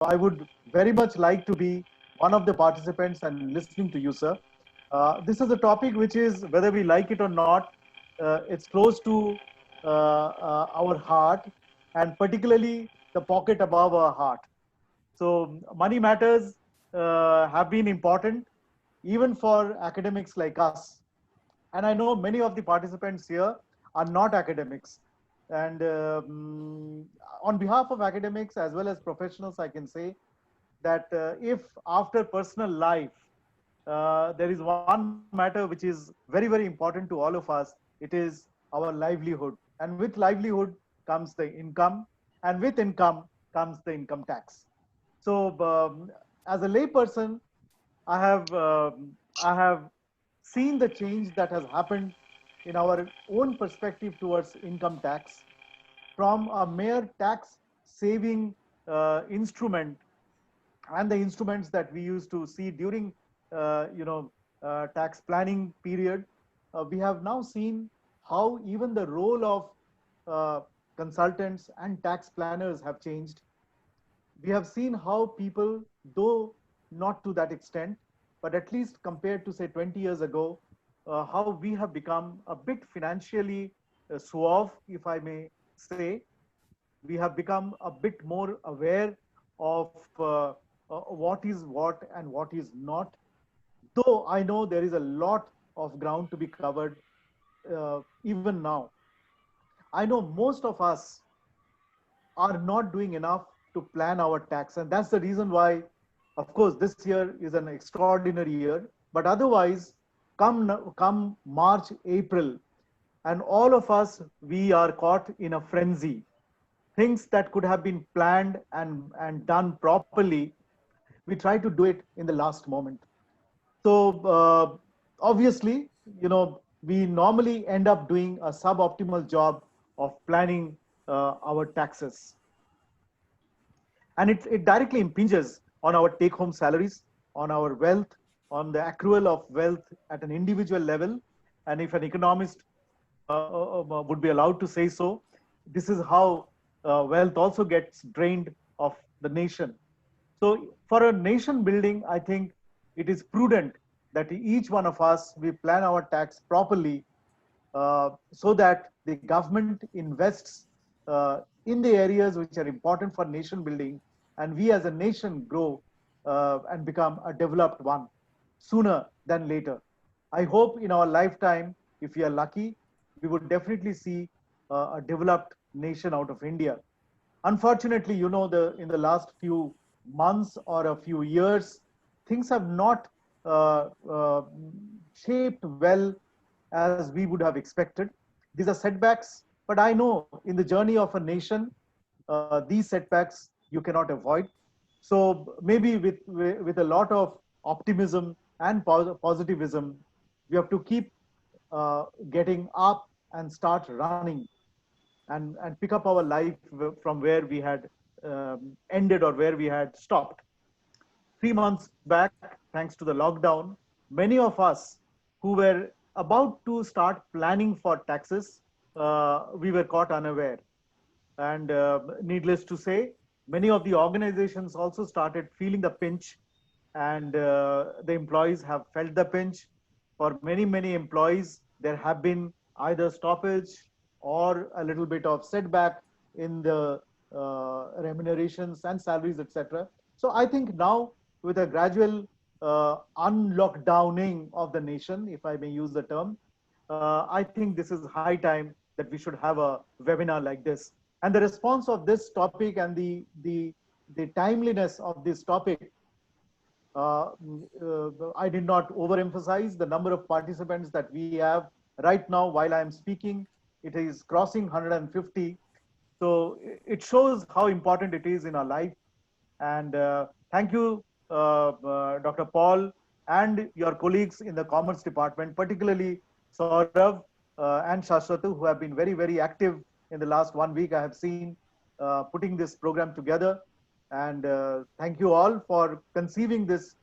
I would very much like to be one of the participants and listening to you, sir. This is a topic which is, whether we like it or not, it's close to our heart, and particularly the pocket above our heart. So money matters have been important even for academics like us. And I know many of the participants here are not academics. And on behalf of academics as well as professionals, I can say that if after personal life, there is one matter which is very, very important to all of us, it is our livelihood. And with livelihood comes the income, and with income comes the income tax. So, as a layperson, I have seen the change that has happened in our own perspective towards income tax from a mere tax saving instrument and the instruments that we used to see during tax planning period. We have now seen how even the role of uh, consultants and tax planners have changed. We have seen how people, though not to that extent, but at least compared to say 20 years ago, how we have become a bit financially suave, if I may say. We have become a bit more aware of what is what and what is not. Though I know there is a lot of ground to be covered even now. I know most of us are not doing enough to plan our tax. And that's the reason why, of course, this year is an extraordinary year. But otherwise, come March, April, and all of us, we are caught in a frenzy. Things that could have been planned and done properly, we try to do it in the last moment. So obviously, we normally end up doing a suboptimal job of planning our taxes, and it directly impinges on our take home salaries, on our wealth, on the accrual of wealth at an individual level. And if an economist would be allowed to say so, this is how wealth also gets drained of the nation. So for a nation building, I think it is prudent that each one of us, we plan our tax properly, so that the government invests in the areas which are important for nation building, and we as a nation grow and become a developed one sooner than later. I hope in our lifetime, if we are lucky, we would definitely see a developed nation out of India. Unfortunately, the in the last few months or a few years, things have not uh, shaped well as we would have expected. These are setbacks, but I know in the journey of a nation, these setbacks you cannot avoid. So maybe with a lot of optimism and positivism, we have to keep getting up and start running, and pick up our life from where we had ended or where we had stopped. 3 months back, thanks to the lockdown, many of us who were about to start planning for taxes, we were caught unaware. And needless to say, many of the organizations also started feeling the pinch, and the employees have felt the pinch. For many, many employees, there have been either stoppage or a little bit of setback in the remunerations and salaries, etc. So I think now, with a gradual unlockdowning of the nation, if I may use the term, I think this is high time that we should have a webinar like this. And the response of this topic and the timeliness of this topic, I did not overemphasize the number of participants that we have right now while I am speaking. It is crossing 150. So it shows how important it is in our life. And thank you, Dr. Paul, and your colleagues in the Commerce Department, particularly Saurav and Shashwatu, who have been very, very active in the last 1 week. I have seen putting this program together. And thank you all for conceiving this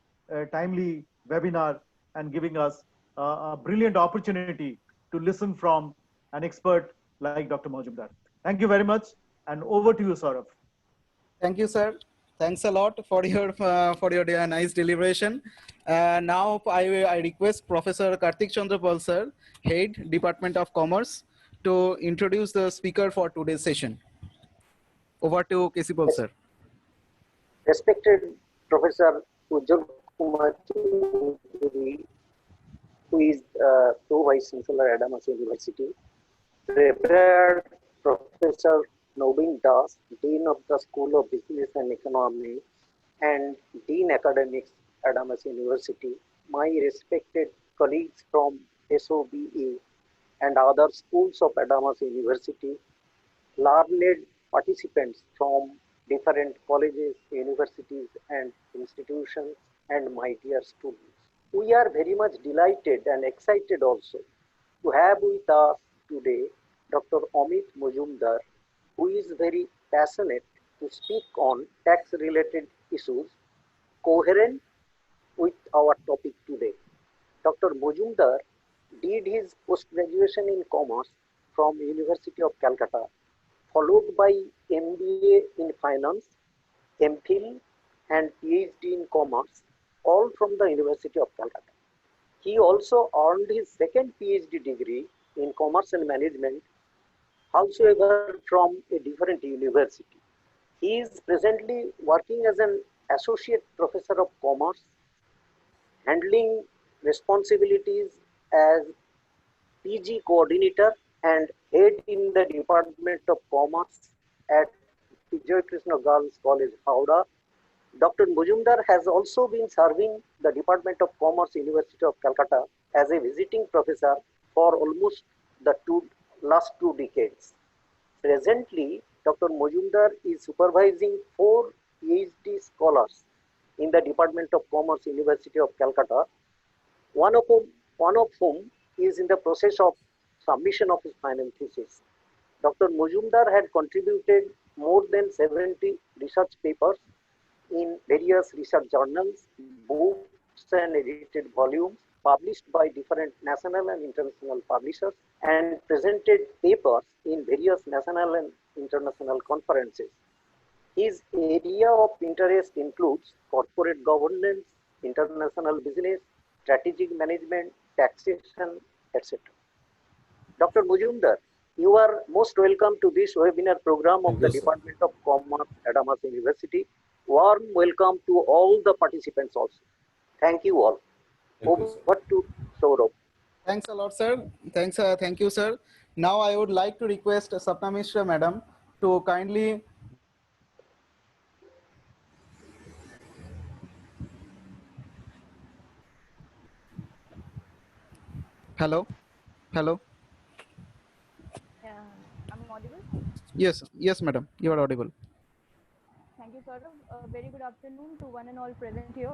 timely webinar and giving us a brilliant opportunity to listen from an expert like Dr. Majumdar. Thank you very much. And over to you, Saurav. Thank you, sir. Thanks a lot for your nice deliberation. Now I request Professor Karthik Chandra Pal sir, Head Department of Commerce, to introduce the speaker for today's session. Over to KC Pal sir. Respected Professor Ujjwal Kumar Choudhury, who is Pro Vice Chancellor at Adams University, Revered Professor Nobin Das, Dean of the School of Business and Economics and Dean Academics at Adams University, my respected colleagues from SOBA and other schools of Adams University, learned participants from different colleges, universities, and institutions, and my dear students. We are very much delighted and excited also to have with us today Dr. Amit Majumdar, who is very passionate to speak on tax related issues coherent with our topic today. Dr. Majumdar did his post-graduation in commerce from University of Calcutta, followed by MBA in finance, MPhil and PhD in commerce, all from the University of Calcutta. He also earned his second PhD degree in commerce and management, howsoever from a different university. He is presently working as an associate professor of commerce, handling responsibilities as PG coordinator and head in the Department of Commerce at Vijay Krishna Girls College, Howrah. Dr. Majumdar has also been serving the Department of Commerce, University of Calcutta as a visiting professor for almost the last 2 decades. Presently, Dr. Majumdar is supervising 4 PhD scholars in the Department of Commerce, University of Calcutta, one of whom is in the process of submission of his final thesis. Dr. Majumdar had contributed more than 70 research papers in various research journals, books and edited volumes published by different national and international publishers, and presented papers in various national and international conferences. His area of interest includes corporate governance, international business, strategic management, taxation, etc. Dr. Majumdar, you are most welcome to this webinar program of the Department of Commerce at Adams University. Warm welcome to all the participants also. Thank you all. Over to Saurabh. Thanks a lot, sir. Thank you, sir. Now I would like to request Sapna Mishra madam to kindly hello. I'm audible? Yes, madam. You are audible. Thank you, sir. A very good afternoon to one and all present here.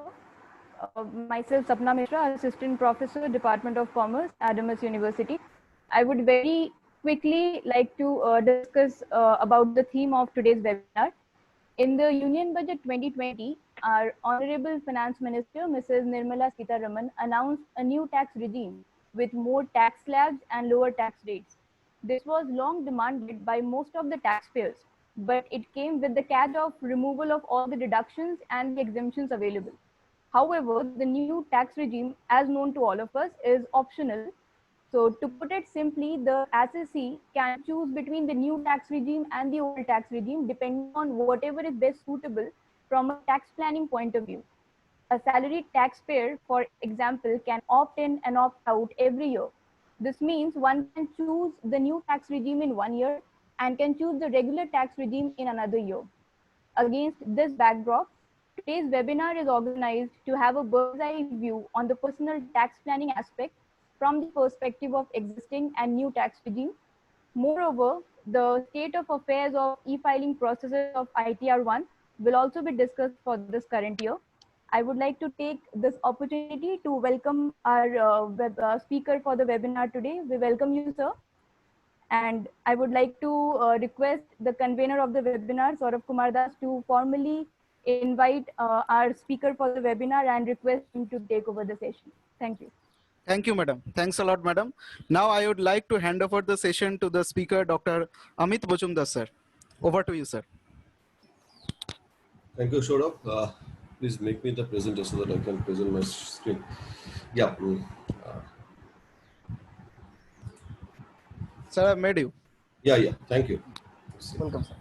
Myself, Sapna Mishra, Assistant Professor, Department of Commerce, Adams University. I would very quickly like to discuss about the theme of today's webinar. In the Union Budget 2020, our Honorable Finance Minister, Mrs. Nirmala Sitharaman, announced a new tax regime with more tax slabs and lower tax rates. This was long demanded by most of the taxpayers, but it came with the catch of removal of all the deductions and the exemptions available. However, the new tax regime, as known to all of us, is optional. So to put it simply, the assessee can choose between the new tax regime and the old tax regime depending on whatever is best suitable from a tax planning point of view. A salaried taxpayer, for example, can opt in and opt out every year. This means one can choose the new tax regime in 1 year and can choose the regular tax regime in another year. Against this backdrop, today's webinar is organized to have a bird's eye view on the personal tax planning aspect from the perspective of existing and new tax regime. Moreover, the state of affairs of e-filing processes of ITR1 will also be discussed for this current year. I would like to take this opportunity to welcome our speaker for the webinar today. We welcome you, sir. And I would like to request the convener of the webinar, Saurabh Kumar Das, to formally invite our speaker for the webinar and request him to take over the session. Thank you. Thank you, madam. Thanks a lot, madam. Now I would like to hand over the session to the speaker, Dr. Amit Majumdar, sir. Over to you, sir. Thank you, Saurabh. Please make me the presenter so that I can present my screen. Yeah. Sir, I've made you. Yeah. Thank you. Welcome, sir.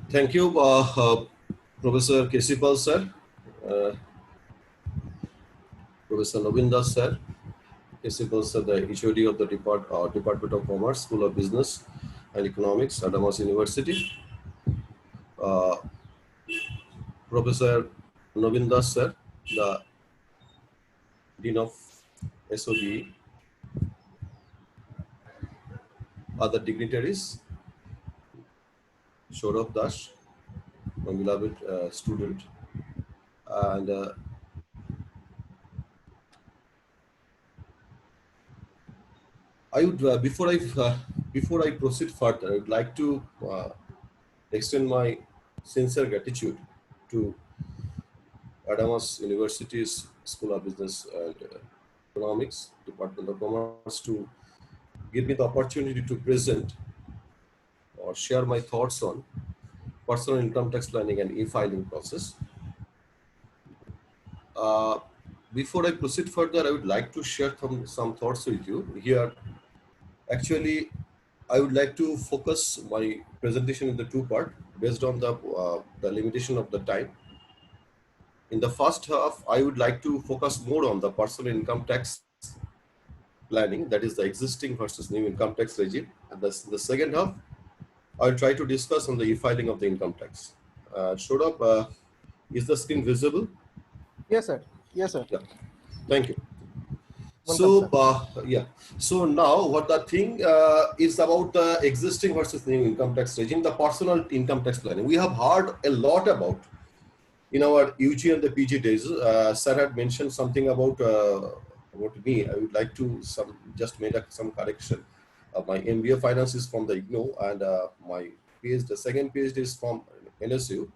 Thank you, Professor Kesipal sir, uh, Professor Novindas sir, Kesipal sir, the HOD of the Department of Commerce, School of Business and Economics, Adamas University. Professor Novindas sir, the Dean of SOD, other dignitaries, Saurabh Das, my beloved student, and I would before I proceed further, I would like to extend my sincere gratitude to Adamas University's School of Business and Economics, Department of Commerce, to give me the opportunity to present or share my thoughts on personal income tax planning and e-filing process. Before I proceed further, I would like to share some thoughts with you here. Actually, I would like to focus my presentation in the two part based on the limitation of the time. In the first half, I would like to focus more on the personal income tax planning, that is the existing versus new income tax regime. And the second half, I will try to discuss on the e-filing of the income tax. Saurabh, is the screen visible? Yes, sir. Yes, sir. Yeah. Thank you. Welcome, So, so now what the thing is about the existing versus new income tax regime, the personal income tax planning. We have heard a lot about in our UG and the PG days. Sir had mentioned something about me. I would like to just make some correction. My MBA finance is from the IGNOU, and my PhD, the second PhD is from NSU.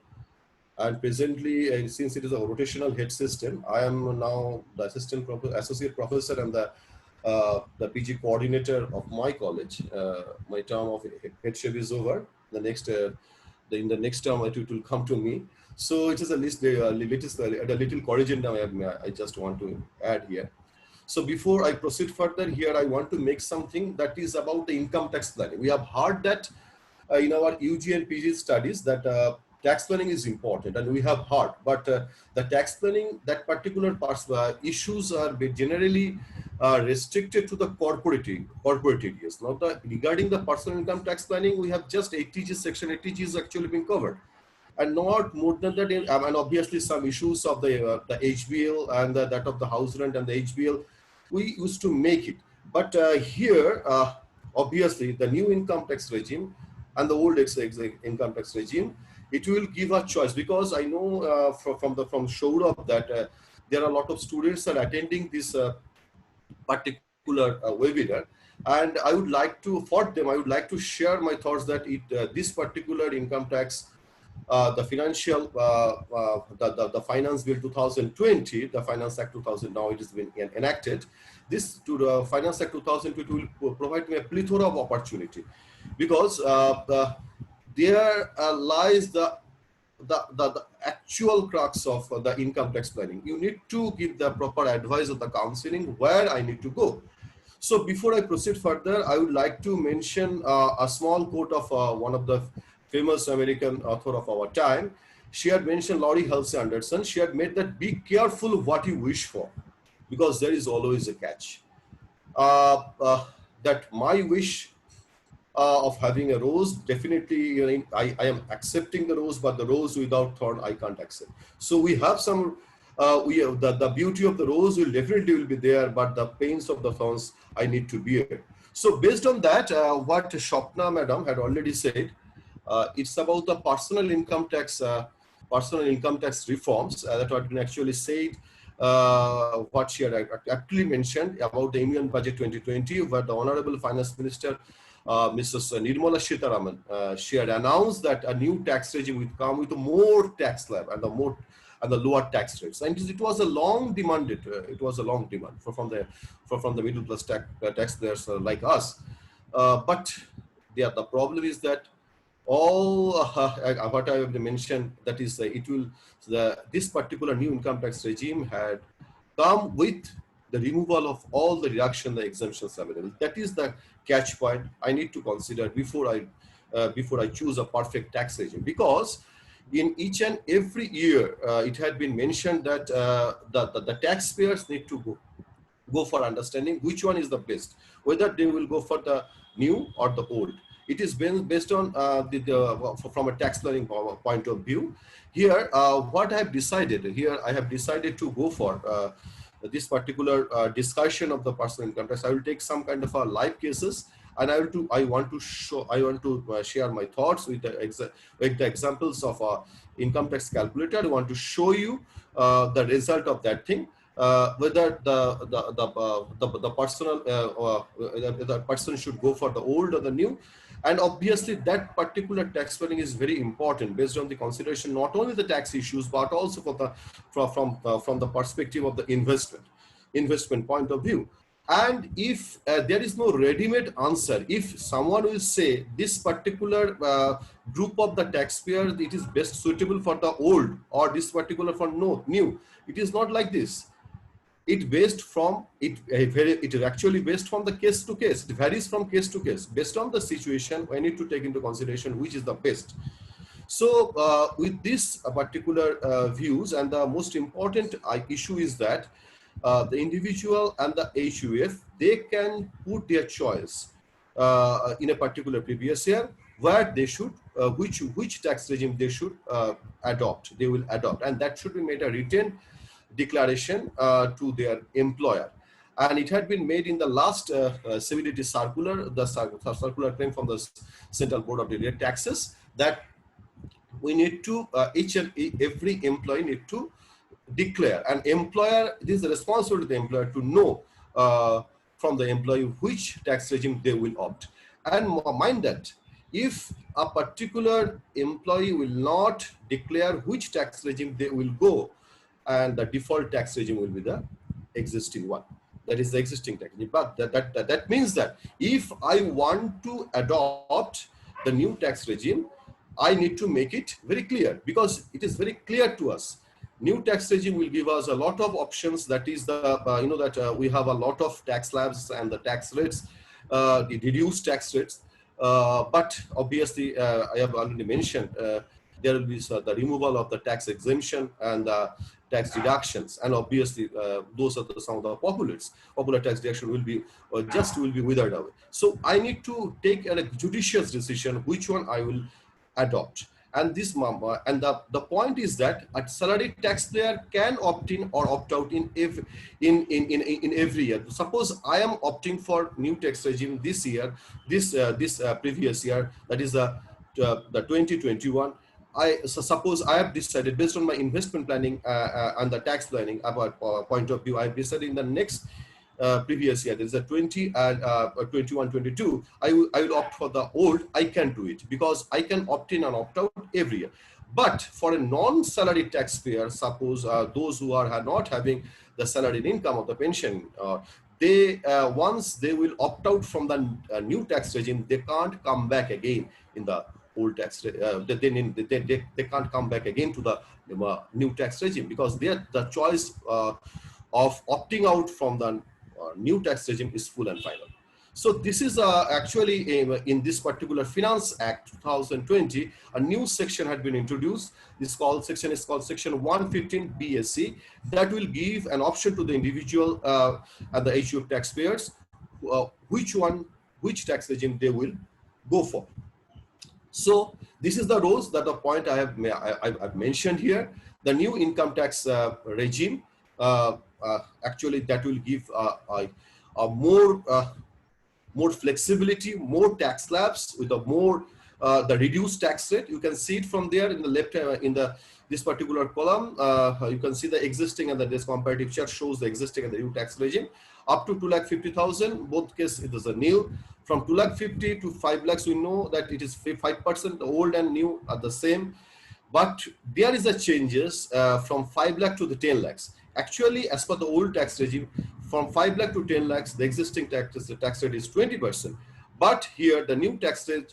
And presently, since it is a rotational head system, I am now the associate professor and the PG coordinator of my college. My term of headship is over. The next in the next term, it will come to me. So it is a little correction I just want to add here. So before I proceed further here, I want to make something that is about the income tax planning. We have heard that in our UG and PG studies that tax planning is important, and we have heard, but the tax planning, that particular issues are generally restricted to the corporate areas. Now, regarding the personal income tax planning, we have just 80G, section 80G is actually being covered, and not more than that. And obviously, some issues of the HBL and that of the house rent and the HBL, we used to make it. But here, obviously, the new income tax regime and the old income tax regime, it will give a choice, because I know from Saurabh that there are a lot of students are attending this particular webinar, and I would like to, for them, I would like to share my thoughts that this particular income tax, the financial, the Finance Bill 2020, the Finance Act 2000, now it has been enacted. This to the Finance Act 2020 will provide me a plethora of opportunity, because there lies the actual crux of the income tax planning. You need to give the proper advice of the counseling where I need to go. So before I proceed further, I would like to mention a small quote of one of the famous American author of our time. She had mentioned Laurie Halsey Anderson. She had made that be careful what you wish for, because there is always a catch. That my wish of having a rose, definitely, you know, I am accepting the rose, but the rose without thorn I can't accept. So we have some, we have the beauty of the rose will definitely be there, but the pains of the thorns I need to bear. So based on that, what Shopna madam had already said, it's about the personal income tax reforms that have been actually said what she had actually mentioned about the Union Budget 2020, where the Honorable Finance Minister, Mrs. Nirmala Sitharaman, she had announced that a new tax regime would come with more tax slab and the lower tax rates. And it was a long demanded, from the middle class taxpayers like us. But the problem is that all what I have mentioned, that is this particular new income tax regime had come with the removal of all the reduction, the exemptions available. That is the catch point I need to consider before I choose a perfect tax regime, because in each and every year it had been mentioned that the taxpayers need to go for understanding which one is the best, whether they will go for the new or the old. It is based on from a tax planning point of view. Here, what I have decided to go for this particular discussion of the personal income tax. I will take some kind of live cases, and I want to share my thoughts with the examples of income tax calculator. I want to show you the result of that thing. Whether the person should go for the old or the new. And obviously that particular tax planning is very important based on the consideration not only the tax issues but also from the perspective of the investment point of view. And if there is no ready-made answer, if someone will say this particular group of the taxpayers, it is best suitable for the old or this particular for new, it is not like this. It is actually based from the case to case. It varies from case to case. Based on the situation, we need to take into consideration which is the best. So with this particular views, and the most important issue is that the individual and the HUF, they can put their choice in a particular previous year where they should, which tax regime they should they will adopt, and that should be made a written declaration to their employer. And it had been made in the last CBDT circular, the circular came from the Central Board of Direct Taxes, that we need to, each and every employee need to declare. An employer, it is the responsibility of the employer to know from the employee which tax regime they will opt. And mind that if a particular employee will not declare which tax regime they will go, and the default tax regime will be the existing one. That is the existing tax regime. But that means that if I want to adopt the new tax regime, I need to make it very clear, because it is very clear to us. New tax regime will give us a lot of options. That is the, we have a lot of tax slabs and the tax rates, the reduced tax rates. But obviously, I have already mentioned, there will be the removal of the tax exemption and the tax deductions, and obviously those are some of the popular tax deduction will be withered away. So I need to take a judicious decision which one I will adopt. And this and the point is that a salaried taxpayer can opt in or opt out in every year. Suppose I am opting for new tax regime this year, this previous year, that is the 2021. Suppose I have decided, based on my investment planning and the tax planning about point of view, I have decided in the next previous year, there is a 21, 22, I will opt for the old. I can do it because I can opt in and opt out every year. But for a non-salaried taxpayer, suppose those who are not having the salaried income of the pension, they once they will opt out from the new tax regime, they can't come back again in the old tax. They can't come back again to the new tax regime, because the choice of opting out from the new tax regime is full and final. So this is actually in this particular Finance Act 2020, a new section had been introduced. This section is called Section 115 BSC, that will give an option to the individual and the HUF taxpayers which tax regime they will go for. So this is the rules, that the point I've mentioned here. The new income tax regime, actually that will give a more flexibility, more tax slabs with a more the reduced tax rate. You can see it from there in the left, this particular column. You can see the existing and this comparative chart shows the existing and the new tax regime. Up to 2,50,000, both cases it is a new. From 2,50,000 to 5 lakhs, we know that it is 5%. The old and new are the same, but there is a changes from 5 lakh to the 10 lakhs. Actually, as per the old tax regime, from 5 lakh to 10 lakhs, the existing tax rate is 20%. But here, the new tax rate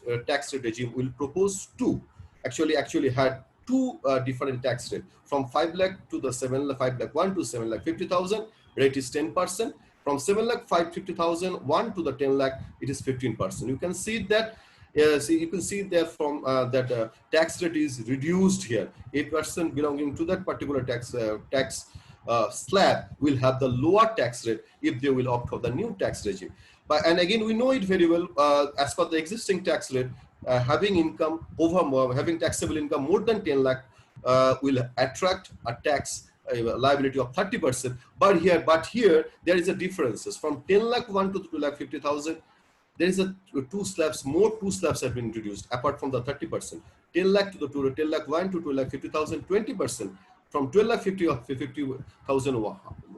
regime will propose two. Actually had two different tax rate. From 5 lakh to the 5 lakh 1 to 7 lakh 50,000, rate is 10%. From 7 lakh 50,000 1 to the 10 lakh, it is 15%. You can see that. You can see there from that tax rate is reduced here. 8% belonging to that particular tax slab will have the lower tax rate if they will opt for the new tax regime. But and again, we know it very well. As per the existing tax rate, having income having taxable income more than 10 lakh will attract a tax liability of 30%. But here there is a differences from 10 lakh 1 to 2 lakh 50,000. There is a two slabs have been introduced apart from the 30%. 10 lakh to the 10 lakh 1 to 2 lakh 50,000, 20%. From 12 lakh 50,000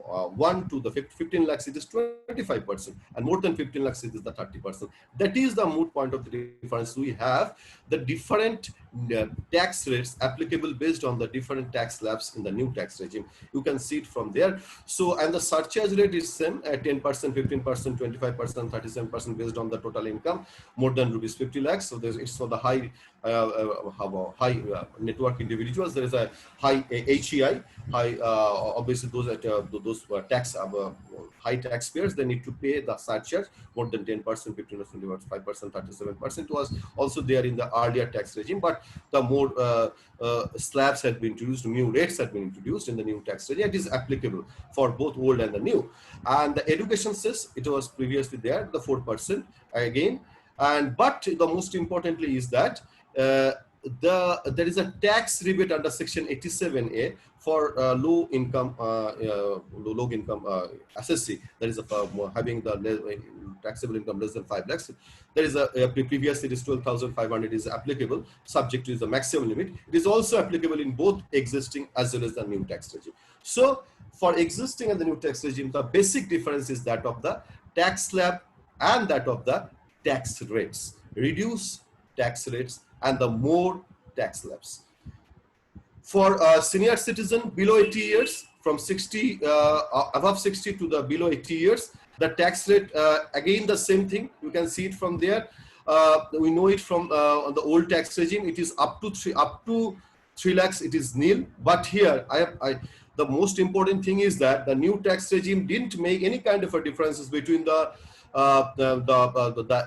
1 to the 15 lakhs, it is 25%, and more than 15 lakhs, it is the 30%. That is the moot point of the difference. We have the different tax rates applicable based on the different tax slabs in the new tax regime. You can see it from there. So, and the surcharge rate is same at 10%, 15%, 25%, 37% based on the total income more than rupees 50 lakhs. So, it's for the high network individuals. There is a high HEI, obviously those tax high taxpayers, they need to pay the surcharge more than 10%, 15%, 5%, 37% was also there in the earlier tax regime. But the more slabs had been introduced, new rates had been introduced in the new tax regime. It is applicable for both old and the new. And the education cess, it was previously there, the 4% again. And but the most importantly is that there is a tax rebate under section 87A for low income SSC. That is having the taxable income less than 5 lakhs. There is a previously it is 12,500 is applicable, subject to the maximum limit. It is also applicable in both existing as well as the new tax regime. So for existing and the new tax regime, the basic difference is that of the tax slab and that of the tax rates. Reduce tax rates and the more tax slabs. For a senior citizen below 80 years, from 60 above 60 to the below 80 years, the tax rate again the same thing. You can see it from there. We know it from the old tax regime. It is up to 3 lakhs. It is nil. But here, the most important thing is that the new tax regime didn't make any kind of a differences between the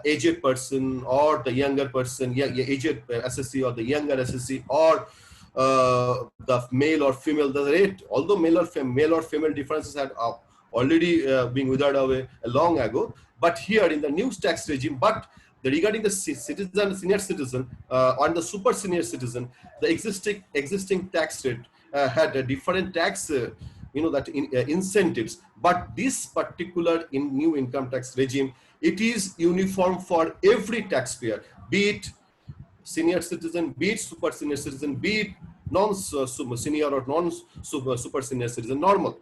aged person or the younger person, aged SSC or the younger SSC, or the male or female. The rate, although male or female differences had already been withered away long ago, but here in the new tax regime, but regarding the citizen, senior citizen, and the super senior citizen, the existing tax rate had a different tax incentives. But this particular new income tax regime, it is uniform for every taxpayer, be it senior citizen, be it super senior citizen, be it non-senior or non-super senior citizen, normal.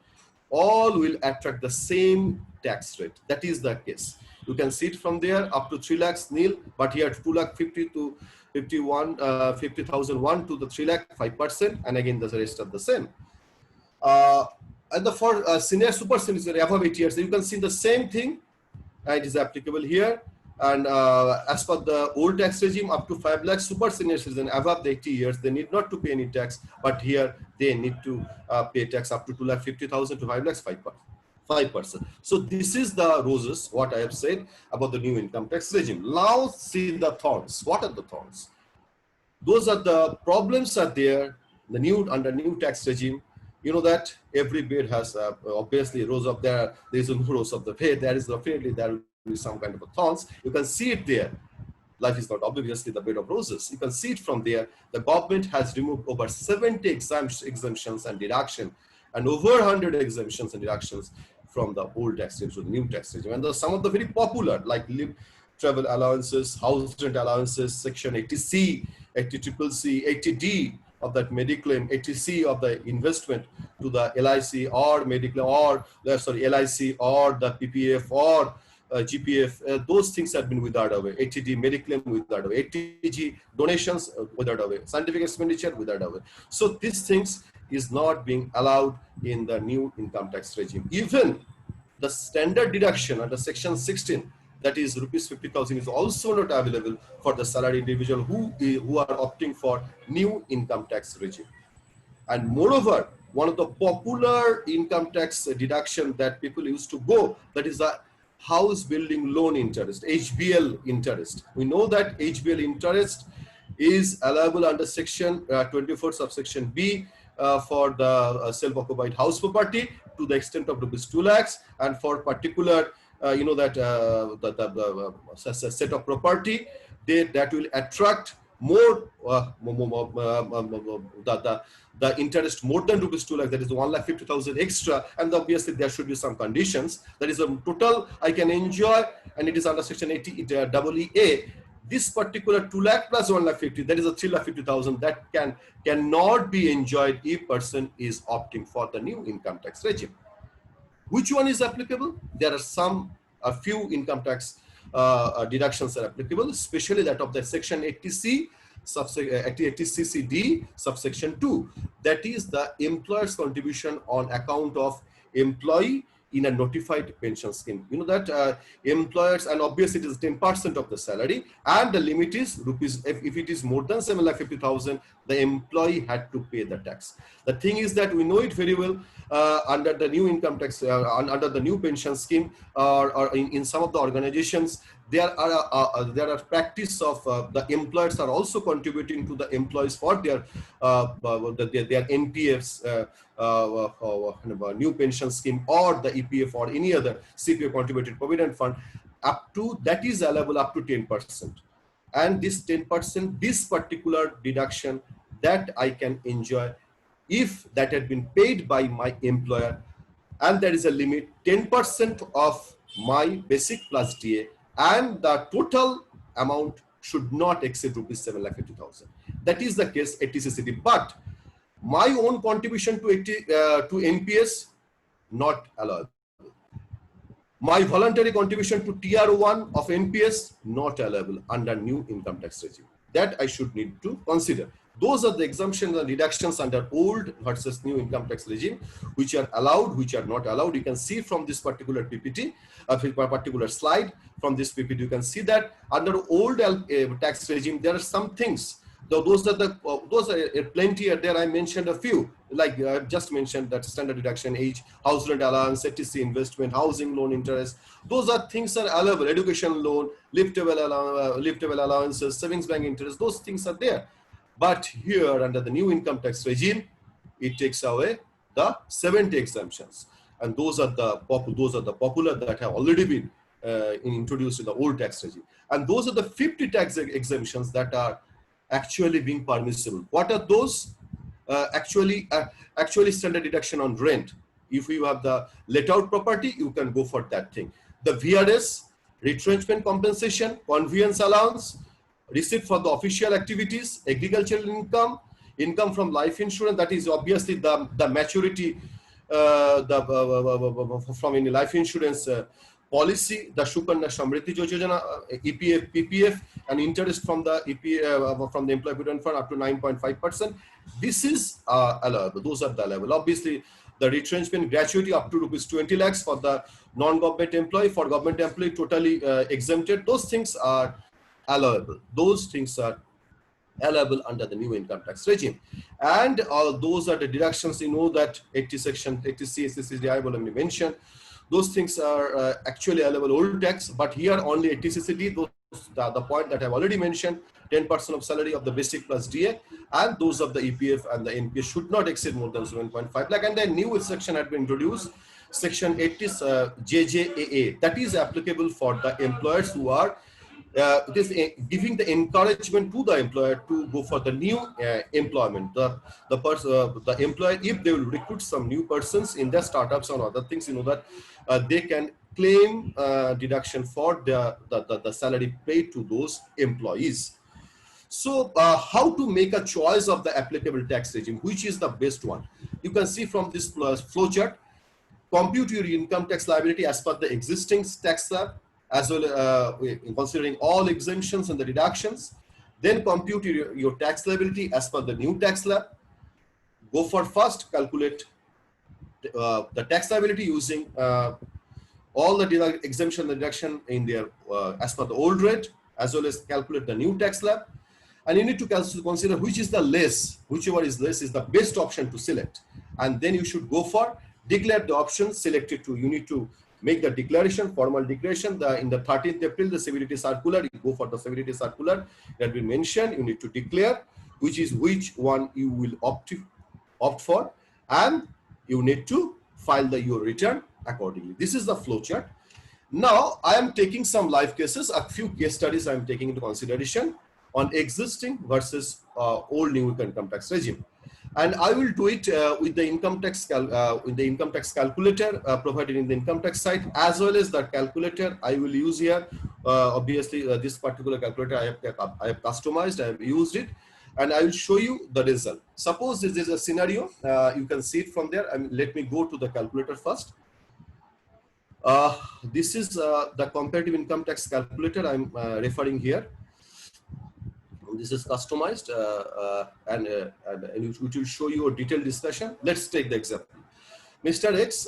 All will attract the same tax rate. That is the case. You can see it from there up to 3 lakhs nil, but here 2 lakh 50 to 50,001 to the 3 lakh 5%, and again the rest are the same. And for senior super senior above 80 years, you can see the same thing. It is applicable here. And as per the old tax regime, up to 5 lakhs, super senior citizen above the 80 years, they need not to pay any tax. But here they need to pay tax up to 2 lakh 50,000 to 5 lakhs 5%. So this is the roses, what I have said about the new income tax regime. Now see the thorns. What are the thorns? Those are the problems are there. Under new tax regime. You know that every bed has obviously rows of there is no rows of the bed. There is definitely there will be some kind of a thorns. You can see it there. Life is not obviously the bed of roses. You can see it from there. The government has removed over 70 exemptions and deduction, and over 100 exemptions and deductions from the old tax regime to the new tax regime. And some of the very popular, like travel allowances, house rent allowances, section 80C, 80CCC, 80D of that Mediclaim, 80C of the investment to the LIC or Mediclaim or LIC or the PPF or GPF, those things have been withered away. 80D Mediclaim withered away, 80G donations withered away, scientific expenditure withered away. So these things is not being allowed in the new income tax regime. Even the standard deduction under section 16, that is rupees 50,000, is also not available for the salary individual who are opting for new income tax regime. And moreover, one of the popular income tax deduction that people used to go, that is the house building loan interest, HBL interest. We know that HBL interest is allowable under section 24 subsection B for the self-occupied house property to the extent of rupees 2 lakhs, and for particular the set of property that will attract more the interest more than rupees 2 lakhs, that is 1,50,000 extra, and obviously there should be some conditions. That is a total I can enjoy, and it is under section 80 EEA. This particular 2 lakh plus 1,50,000, that is a 3,50,000 that cannot be enjoyed if person is opting for the new income tax regime. Which one is applicable? There are a few income tax deductions are applicable, especially that of the section 80C, 80CCD, subsection 2. That is the employer's contribution on account of employee in a notified pension scheme. You know that employers, and obviously it is 10% of the salary, and the limit is rupees, if it is more than 7,50,000, the employee had to pay the tax. The thing is that we know it very well under the new income tax, under the new pension scheme, or in some of the organizations, there are practice of the employers are also contributing to the employees for their NPFs, new pension scheme, or the EPF or any other CPF contributed provident fund, up to that is allowable up to 10%. And this 10%, this particular deduction that I can enjoy if that had been paid by my employer, and there is a limit 10% of my basic plus DA, and the total amount should not exceed rupees 7,50,000. That is the case at TCCD. But my own contribution to NPS, not allowed. My voluntary contribution to TR1 of NPS, not allowable under new income tax regime. That I should need to consider. Those are the exemptions and deductions under old versus new income tax regime, which are allowed, which are not allowed. You can see from this particular PPT, a particular slide from this PPT, you can see that under old tax regime, there are some things. Those are plenty are there. I mentioned a few, like I just mentioned that standard deduction, age, house rent allowance, etc. investment, housing loan interest. Those are things are allowable. Education loan, liftable allowances, savings bank interest. Those things are there. But here under the new income tax regime, it takes away the 70 exemptions, and those are the popular that have already been introduced in the old tax regime, and those are the 50 tax exemptions that are actually being permissible. What are those? Actually standard deduction on rent. If you have the let out property, you can go for that thing. The VRS, retrenchment compensation, conveyance allowance, receipt for the official activities, agricultural income, income from life insurance, that is obviously the maturity from any life insurance policy, the Sukanya Samriddhi Yojana, EPF, PPF, and interest from the EPF, from the employee provident fund up to 9.5%. This is allowable. Those are the allowable. Obviously, the retrenchment gratuity up to rupees 20 lakhs for the non-government employee, for government employee totally exempted. Those things are allowable. Those things are allowable under the new income tax regime. And those are the deductions, you know, that 80 section, 80C, SCCD, I will only mention. Those things are actually allowable old tax, but here only 80CCD, those, the point that I've already mentioned, 10% of salary of the basic plus DA, and those of the EPF and the NPS should not exceed more than 7.5 lakh. And then new section had been introduced, section 80 JJAA, that is applicable for the employers who are it is giving the encouragement to the employer to go for the new employment. The employer, if they will recruit some new persons in their startups or other things, you know, that they can claim deduction for the salary paid to those employees. So how to make a choice of the applicable tax regime, which is the best one? You can see from this flow chart, compute your income tax liability as per the existing tax slab, as well considering all exemptions and the deductions. Then compute your tax liability as per the new tax slab. Go for first, calculate the tax liability using all the exemption and deduction in their as per the old rate, as well as calculate the new tax slab. And you need to consider which is the less, whichever is less is the best option to select. And then you should go for declare the option selected to. You need to make the declaration, formal declaration. In the 13th April, the severity circular, you go for the severity circular that will mention. You need to declare which one you will opt for, and you need to file your return accordingly. This is the flow chart. Now I am taking some live cases, a few case studies I am taking into consideration on existing versus old new income tax regime, and I will do it with the income tax calculator provided in the income tax site, as well as the calculator I will use here. Obviously, this particular calculator I have customized. I have used it, and I will show you the result. Suppose this is a scenario. You can see it from there. Let me go to the calculator first. This is the comparative income tax calculator I'm referring here. This is customized and it will show you a detailed discussion. Let's take the example. Mr. X,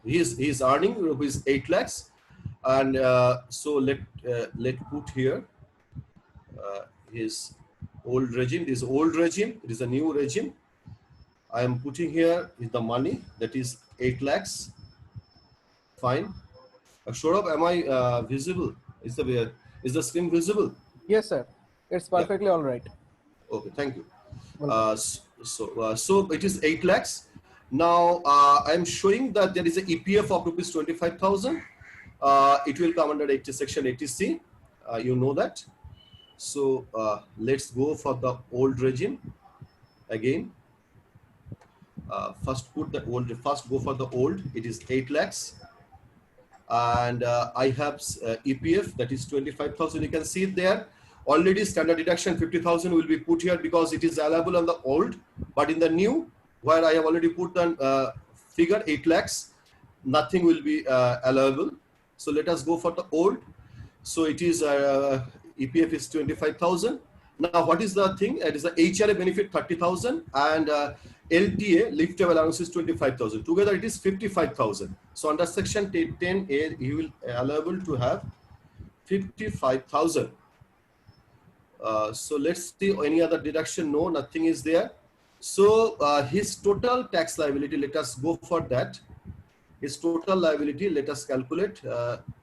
he is earning rupees 8 lakhs, and so let put here his old regime. This is old regime. It is a new regime. I am putting here is the money, that is 8 lakhs. Fine. Saurabh, am I visible? Is the screen visible? Yes, sir. It's perfectly all right. Okay, thank you. So it is 8 lakhs. Now I am showing that there is a EPF of rupees 25,000. It will come under section 80C. You know that. So let's go for the old regime again. First put the old. First go for the old. It is 8 lakhs. And I have EPF, that is 25,000. You can see it there. Already standard deduction 50,000 will be put here because it is allowable on the old, but in the new, where I have already put the figure 8 lakhs, nothing will be allowable. So let us go for the old. So it is EPF is 25,000. Now what is the thing? It is the HRA benefit 30,000 and LTA liftable allowance is 25,000. Together it is 55,000. So under section 10A, you will allowable to have 55,000. So let's see any other deduction. No, nothing is there. So his total tax liability, let us go for that. His total liability, let us calculate.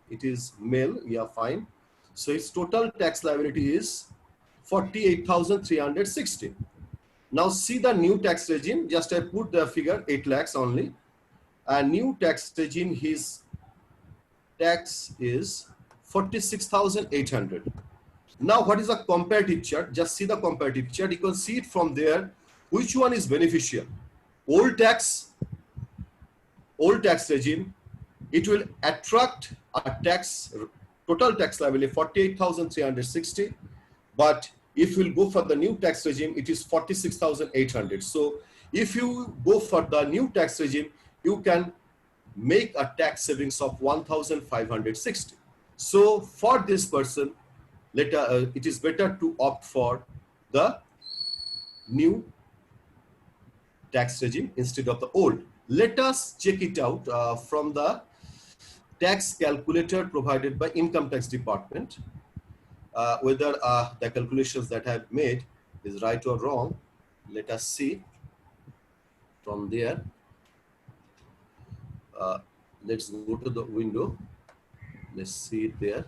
It is male, yeah, fine. So his total tax liability is 48,360. Now see the new tax regime. Just I put the figure 8 lakhs only. And new tax regime, his tax is 46,800. Now, what is the comparative chart? Just see the comparative chart. You can see it from there. Which one is beneficial? Old tax regime, it will attract a total tax liability 48,360. But if you will go for the new tax regime, it is 46,800. So if you go for the new tax regime, you can make a tax savings of 1,560. So for this person, it is better to opt for the new tax regime instead of the old. Let us check it out from the tax calculator provided by Income Tax Department, whether the calculations that I have made is right or wrong. Let us see from there. Let's go to the window. Let's see it there.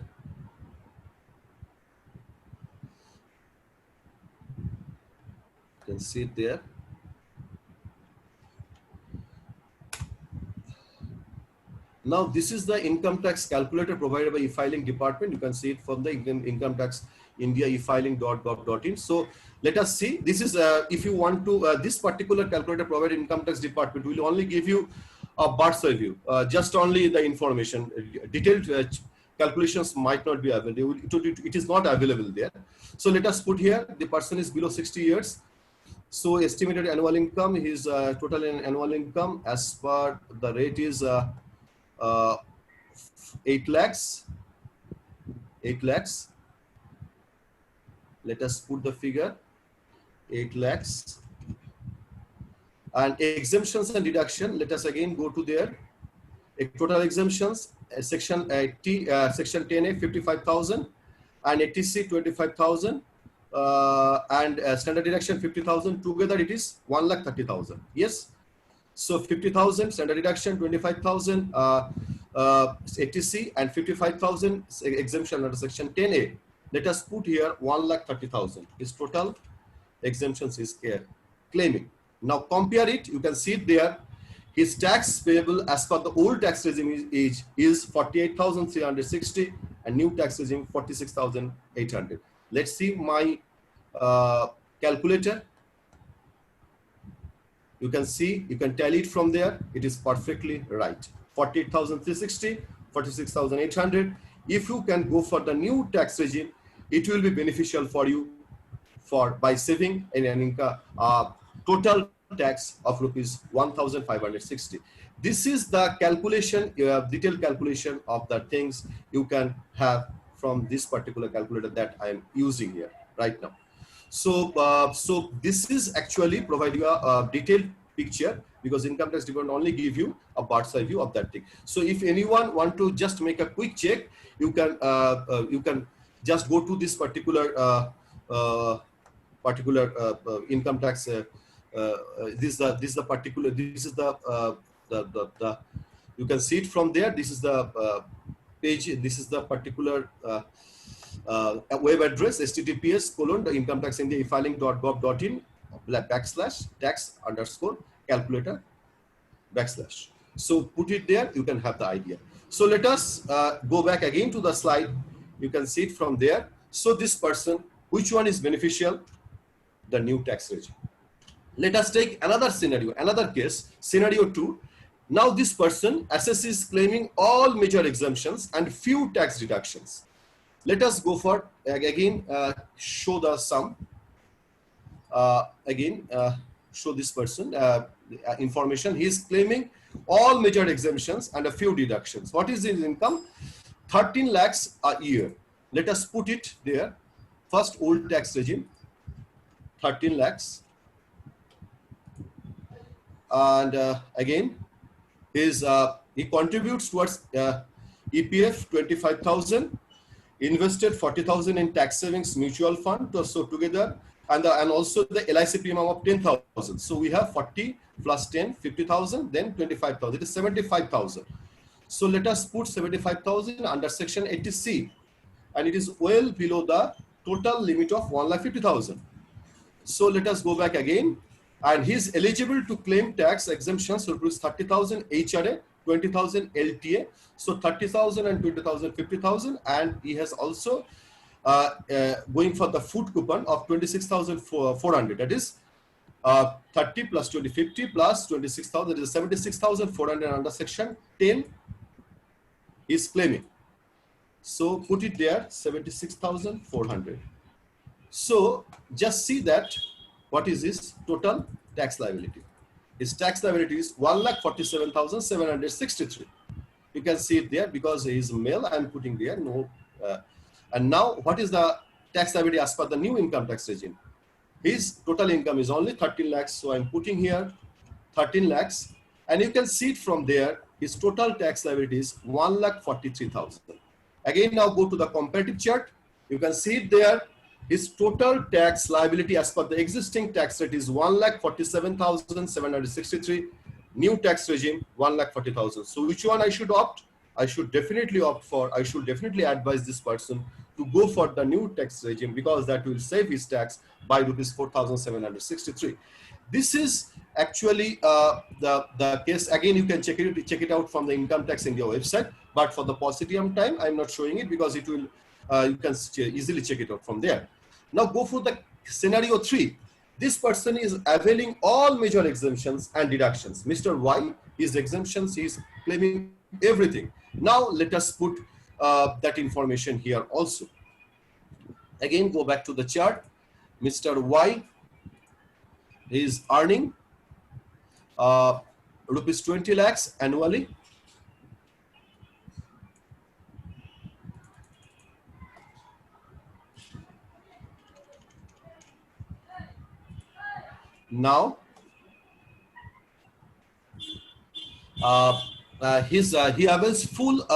You can see it there. Now this is the income tax calculator provided by e-filing department. You can see it from the income tax India e-filing.gov.in. So let us see. This is if you want to this particular calculator provided income tax department will only give you a bird's eye view, just only the information. Detailed calculations might not be available. It is not available there. So let us put here, the person is below 60 years. So estimated annual income, his total annual income as per the rate is 8 lakhs. 8 lakhs. Let us put the figure 8 lakhs. And exemptions and deduction, let us again go to there. Total exemptions, section section 10A 55,000 and 80C 25,000 and standard deduction 50,000. Together it is 1,30,000. Yes. So 50,000 standard deduction, 25,000 80C and 55,000 exemption under section 10A. Let us put here 1,30,000. His total exemptions is claiming. Now compare it. You can see it there. His tax payable as per the old tax regime is 48,360 and new tax regime 46,800. Let's see my calculator. You can see, you can tally it from there. It is perfectly right. 48,360, 46,800. If you can go for the new tax regime, it will be beneficial for you by saving an income total tax of rupees 1,560. This is the calculation, detailed calculation of the things you can have from this particular calculator that I am using here right now. So, so this is actually provide you a detailed picture, because income tax department only give you a bird's eye view of that thing. So if anyone want to just make a quick check, you can just go to this particular income tax. This is the you can see it from there. This is the page. This is the particular web address, https://incometaxindia.efiling.gov.in /tax/calculator/. So put it there, you can have the idea. So let us go back again to the slide. You can see it from there. So this person, which one is beneficial? The new tax regime. Let us take another scenario, another case, scenario 2. Now this person, assessee, is claiming all major exemptions and few tax deductions. Let us go for, again, show the sum. Show this person information. He is claiming all major exemptions and a few deductions. What is his income? 13 lakhs a year. Let us put it there. First, old tax regime, 13 lakhs. And again, he contributes towards EPF 25,000, invested 40,000 in tax savings mutual fund. So together, and also the LIC premium of 10,000. So we have 40 plus 10, 50,000, then 25,000. It is 75,000. So let us put 75,000 under section 80C, and it is well below the total limit of 1,50,000. So let us go back again, and he is eligible to claim tax exemptions rupees 30,000 HRA, 20,000 LTA. So 30,000 and 20,000, 50,000, and he has also going for the food coupon of 26,400. That is 30 plus 20, 50 plus 26,000. That is 76,400 under section 10 is claiming. So put it there, 76,400. So just see that what is his total tax liability. His tax liability is 1,47,763. You can see it there because he is male. I am putting there no. And now what is the tax liability as per the new income tax regime? His total income is only 13 lakhs. So I'm putting here 13 lakhs. And you can see it from there. His total tax liability is 1,43,000. Again, now go to the comparative chart. You can see it there. His total tax liability as per the existing tax rate is 1,47,763. New tax regime, 1,40,000. So which one I should opt? I should definitely opt for, I should definitely advise this person to go for the new tax regime, because that will save his tax by rupees 4,763. This is actually the case. Again, you can check it out from the Income Tax India website. But for the paucity of time, I'm not showing it because it will you can easily check it out from there. Now go for the scenario 3. This person is availing all major exemptions and deductions. Mr. Y his exemptions, he is claiming everything. Now let us put that information here also. Again, go back to the chart. Mr. Y is earning rupees 20 lakhs annually. Now, he avails full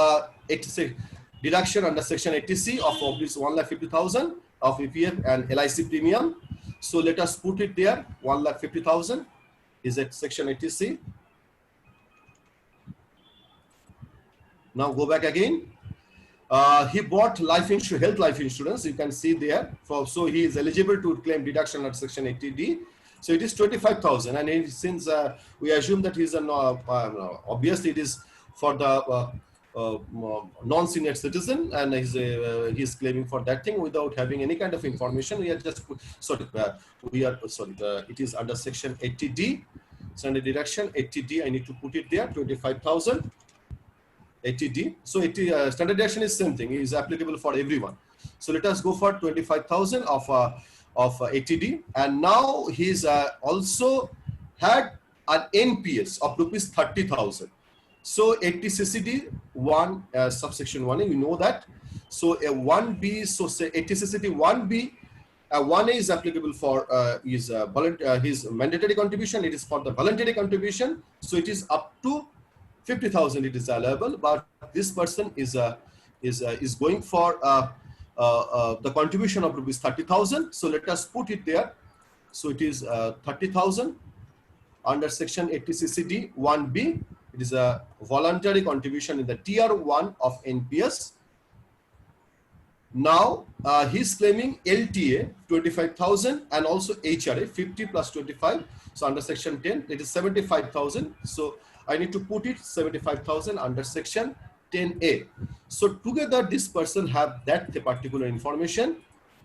86 deduction under section 80C of rupees 1,50,000 of EPF and LIC premium. So let us put it there. 1,50,000 is at section 80C. Now go back again. He bought health life insurance. You can see there. So he is eligible to claim deduction at section 80D. So it is 25,000, and since we assume that he's obviously it is for the non-senior citizen, and he's claiming for that thing without having any kind of information. We are just it is under section 80D. Standard deduction 80D. I need to put it there. 25,000. 80D. So standard deduction is same thing. It is applicable for everyone. So let us go for 25,000 of 80D, and now he's also had an NPS of rupees 30,000. So 80 CCD 1 subsection 1, we know that. So a 1B, so say 80 CCD 1B, 1A is applicable for his mandatory contribution. It is for the voluntary contribution. So it is up to 50,000. It is allowable, but this person is going for the contribution of rupees 30,000. So let us put it there. So it is 30,000 under section 80 CCD 1B. It is a voluntary contribution in the tier 1 of NPS. Now he's claiming LTA 25,000 and also HRA 50 plus 25. So under section 10, it is 75,000. So I need to put it 75,000 under section 10A. So together this person have that particular information.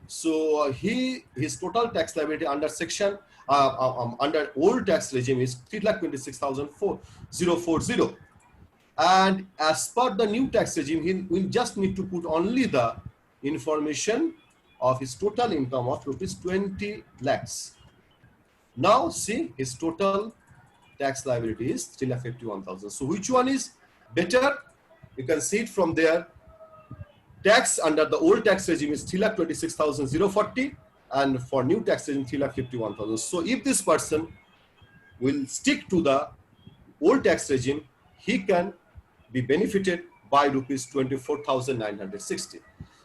So his total tax liability under section under old tax regime is 3,26,040. And as per the new tax regime, he will just need to put only the information of his total income of rupees 20 lakhs. Now see, his total tax liability is 3,51,000. So which one is better? You can see it from there. Tax under the old tax regime is 3,26,040, and for new tax regime 3,51,000. So if this person will stick to the old tax regime, he can be benefited by rupees 24,960.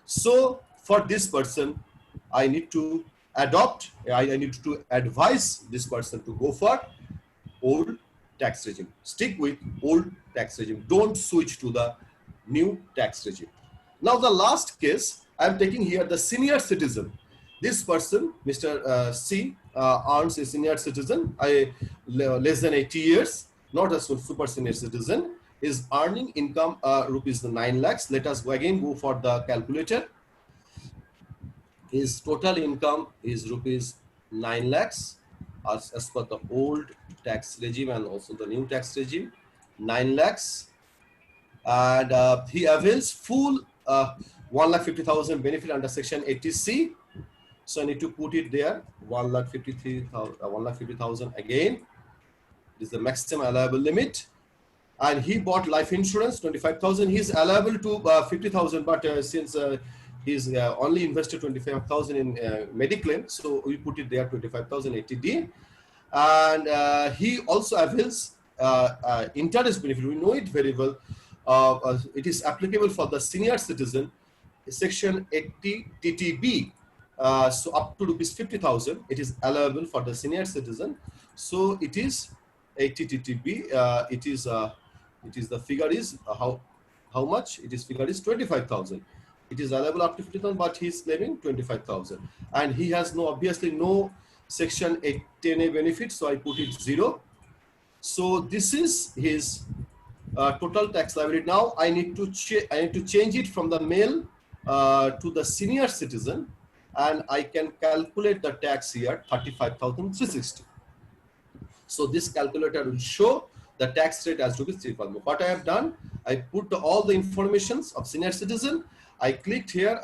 So for this person, I need to I need to advise this person to go for old tax regime. Stick with old tax regime. Don't switch to the new tax regime. Now the last case, I am taking here the senior citizen. This person, Mr. C, earns a senior citizen, less than 80 years, not a super senior citizen, is earning income rupees 9 lakhs. Let us again go for the calculator. His total income is rupees 9 lakhs as per the old tax regime and also the new tax regime, 9 lakhs. And he avails full 1,50,000 benefit under section 80C. So I need to put it there, 1,50,000 again. This is the maximum allowable limit. And he bought life insurance, 25,000. He's allowable to 50,000, but since he's only invested 25,000 in Mediclaim, so we put it there, 25,000 80D. And he also avails interest benefit. We know it very well. It is applicable for the senior citizen, section 80 TTB. So up to rupees 50,000, it is allowable for the senior citizen. So it is 80 TTB. It is the figure is how much? It is figure is 25,000. It is allowable up to 50,000, but he is claiming 25,000, and he has obviously no section 10A benefit. So I put it 0. So this is his total tax liability. Now I need to change it from the male to the senior citizen, and I can calculate the tax here, 35,360. So this calculator will show the tax rate as rupees 3,000. What I have done, I put all the informations of senior citizen. I clicked here,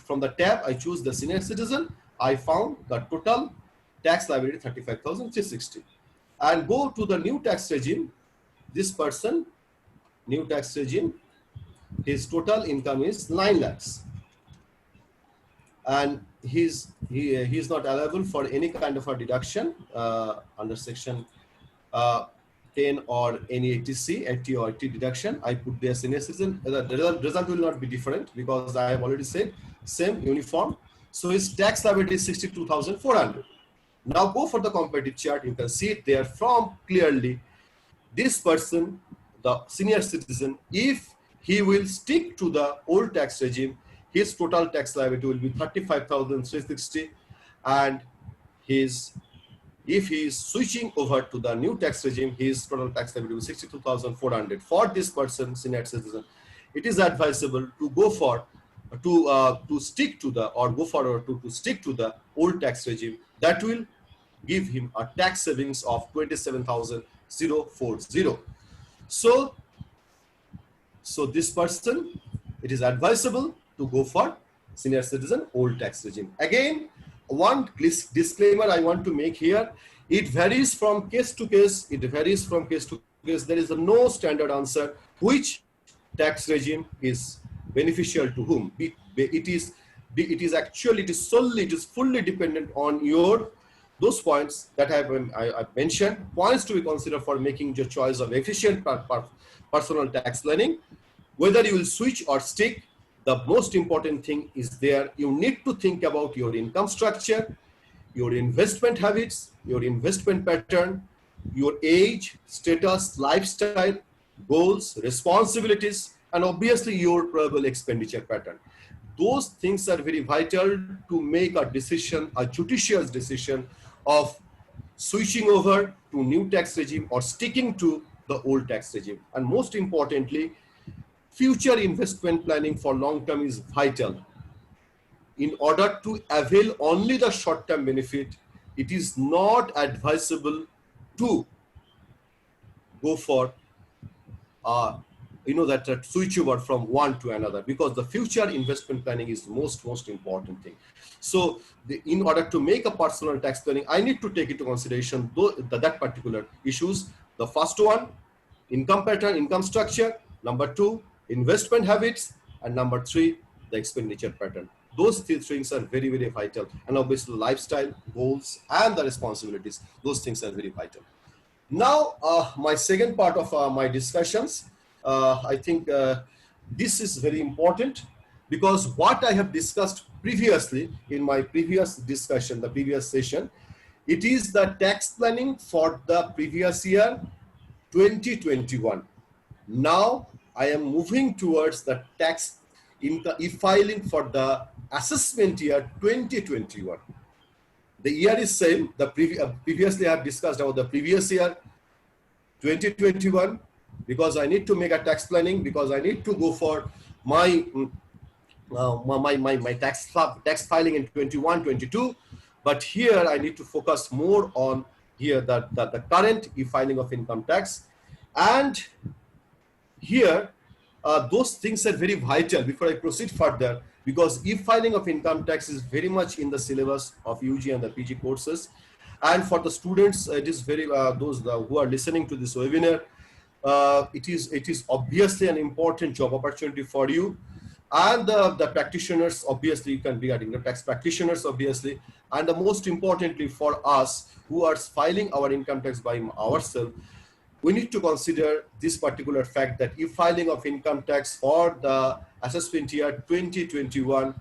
from the tab, I choose the senior citizen. I found the total tax liability 35,360. And go to the new tax regime. This person, new tax regime, his total income is 9 lakhs. And he is not eligible for any kind of a deduction under section 10 or any 80C, 80 or 80 deduction. I put the senior citizen. The result will not be different because I have already said same uniform. So his tax liability is 62,400. Now go for the comparative chart. You can see it there from clearly. This person, the senior citizen, if he will stick to the old tax regime, his total tax liability will be 35,360, and if he is switching over to the new tax regime, his total tax liability will be 62,400. For this person, senior citizen, it is advisable to go for to stick to the to stick to the old tax regime. That will give him a tax savings of 27,040. So this person, it is advisable to go for senior citizen old tax regime. Again, one disclaimer I want to make here: it varies from case to case. It varies from case to case. There is no standard answer which tax regime is beneficial to whom. It is fully dependent on your those points that I've mentioned, points to be considered for making your choice of efficient personal tax planning. Whether you will switch or stick, the most important thing is there. You need to think about your income structure, your investment habits, your investment pattern, your age, status, lifestyle, goals, responsibilities, and obviously your probable expenditure pattern. Those things are very vital to make a decision, a judicious decision of switching over to new tax regime or sticking to the old tax regime. And most importantly, future investment planning for long term is vital. In order to avail only the short term benefit, it is not advisable to go for that switch over from one to another, because the future investment planning is the most important thing. So in order to make a personal tax planning, I need to take into consideration that particular issues. The first one, income pattern, income structure. Number two, investment habits. And number three, the expenditure pattern. Those three things are very vital. And obviously lifestyle, goals, and the responsibilities, those things are very vital. Now, my second part of my discussions, I think this is very important, because what I have discussed previously in my previous discussion, the previous session, it is the tax planning for the previous year 2021. Now I am moving towards the tax e-filing for the assessment year 2021. The year is same. The previously I have discussed about the previous year 2021, because I need to make a tax planning, because I need to go for my my tax filing in 21-22. But here I need to focus more on here the current e-filing of income tax. And here those things are very vital before I proceed further, because e-filing of income tax is very much in the syllabus of UG and the PG courses. And for the students, it is very those who are listening to this webinar, it is obviously an important job opportunity for you. And the practitioners, obviously, you can be adding the tax practitioners, obviously. And the most importantly for us who are filing our income tax by ourselves, we need to consider this particular fact that e-filing of income tax for the assessment year 2021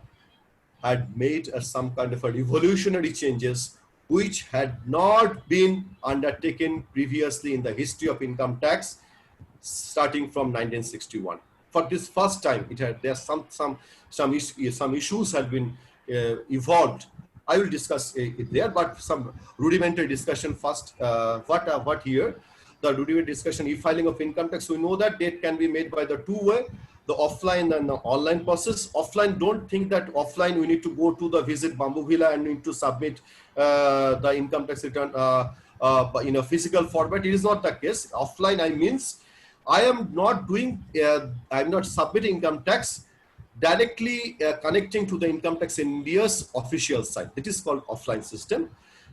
had made some kind of a revolutionary changes which had not been undertaken previously in the history of income tax, starting from 1961. For this first time, some issues had been evolved. I will discuss it there, but some rudimentary discussion first. What here? The rudimentary discussion, e-filing of income tax. We know that date can be made by the two-way, the offline and the online process. Offline, don't think that offline we need to go to the visit Bamboo Villa and need to submit the income tax return but in a physical format. It is not the case. Offline, I means I am not doing, I'm not submitting income tax directly connecting to the Income Tax India's official site. It is called offline system.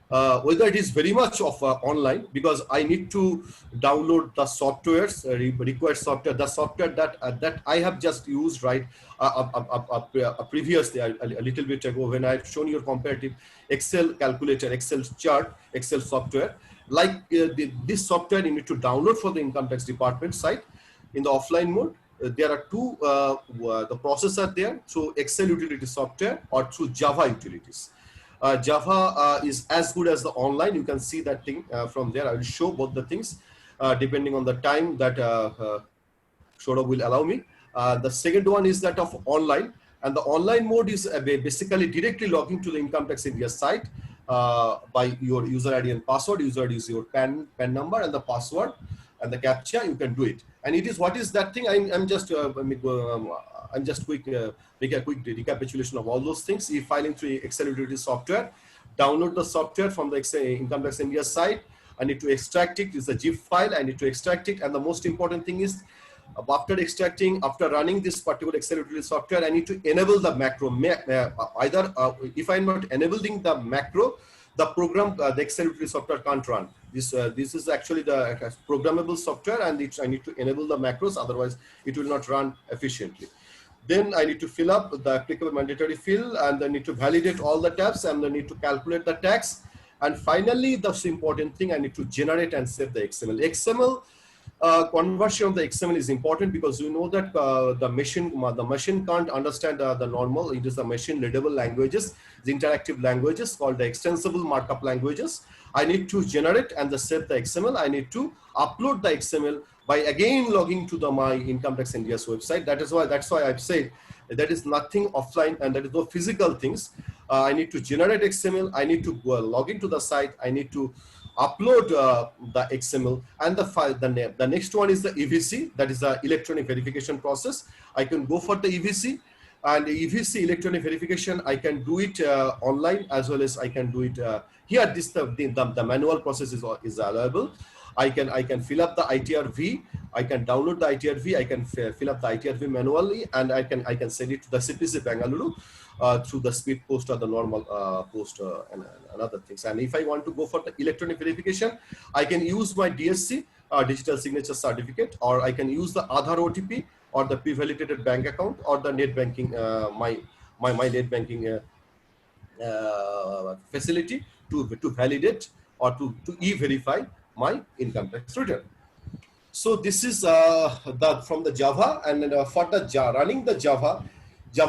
Whether it is very much of online, because I need to download the softwares, required software, the software that I have just used previously, a little bit ago, when I've shown you comparative Excel calculator, Excel chart, Excel software. Like this software you need to download for the Income Tax Department site in the offline mode. There are two, the process are there through Excel utility software or through Java utilities. Java is as good as the online. You can see that thing from there. I will show both the things depending on the time that Saurabh will allow me. The second one is that of online, and the online mode is basically directly logging to the Income Tax India site by your user ID and password. User ID is your PAN number, and the password and the captcha. You can do it. And it is, what is that thing? I'm just make a quick recapitulation of all those things. E-filing through Excel utility software. Download the software from the Income Tax India site. I need to extract it. It's a zip file. I need to extract it. And the most important thing is, after extracting, after running this particular Excel utility software, I need to enable the macro. If I'm not enabling the macro, the program, the Excel utility software can't run. This is actually the programmable software, and I need to enable the macros, otherwise it will not run efficiently. Then I need to fill up the applicable mandatory field, and I need to validate all the tabs, and I need to calculate the tax. And finally, the important thing, I need to generate and save the XML. XML conversion of the XML is important, because you know that the machine can't understand the normal. It is the machine readable languages, the interactive languages called the extensible markup languages. I need to generate and save the XML. I need to upload the XML by again logging to my Income Tax India's website. That's why I've said that is nothing offline, and that is no physical things. I need to generate XML. I need to log into the site. I need to upload the XML and the file, the name. The next one is the EVC, that is the electronic verification process. I can go for the EVC, and the EVC electronic verification, I can do it online, as well as I can do it here. The manual process is available. I can fill up the ITRV. I can download the ITRV. I can fill up the ITRV manually, and I can send it to the CPC Bengaluru through the speed post or the normal post and other things. And if I want to go for the electronic verification, I can use my DSC, digital signature certificate, or I can use the Aadhaar OTP, or the pre-validated bank account, or the net banking, my net banking facility to validate or to e-verify my income tax return. So this is from the Java, and for the running the Java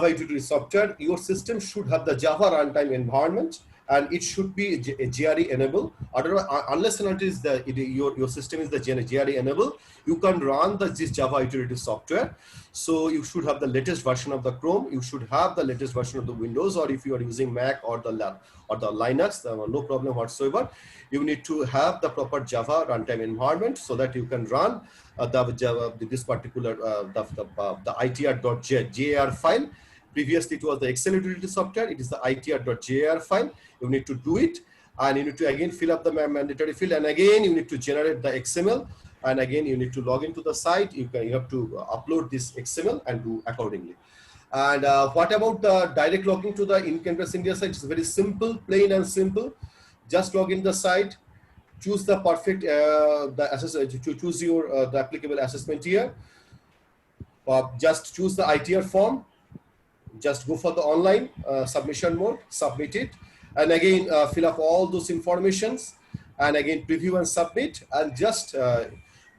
utility software, your system should have the Java runtime environment, and it should be GRE enable. Otherwise, unless and until your system is the GRE enable, you can run this Java utility software. So you should have the latest version of the Chrome. You should have the latest version of the Windows, or if you are using Mac or the Linux, no problem whatsoever. You need to have the proper Java runtime environment, so that you can run this particular the itr.jar file. Previously, it was the Excel utility software. It is the itr.jar file. You need to do it, and you need to again fill up the mandatory field, and again you need to generate the XML, and again you need to log into the site. You have to upload this XML and do accordingly. And what about the direct logging to the Income Tax India site? It's very simple, plain and simple. Just log in the site, choose the perfect choose your the applicable assessment year. Just choose the ITR form. Just go for the online submission mode, submit it, and again fill up all those informations, and again preview and submit, and just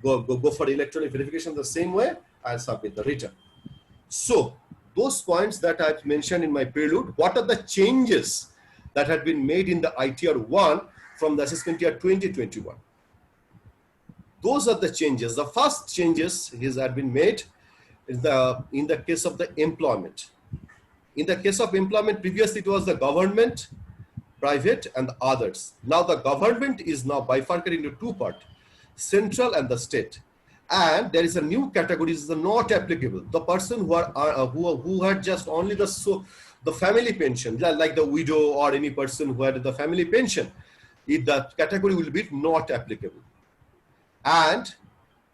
go for electronic verification the same way, and submit the return. So those points that I've mentioned in my prelude, what are the changes that had been made in the ITR 1 from the assessment year 2021? Those are the changes. The first changes had been made in the case of the employment. In the case of employment, previously it was the government, private, and the others. Now the government is now bifurcated into two parts, central and the state. And there is a new category, is not applicable. The person who had just only the family pension, like the widow or any person who had the family pension. if the category will be not applicable. And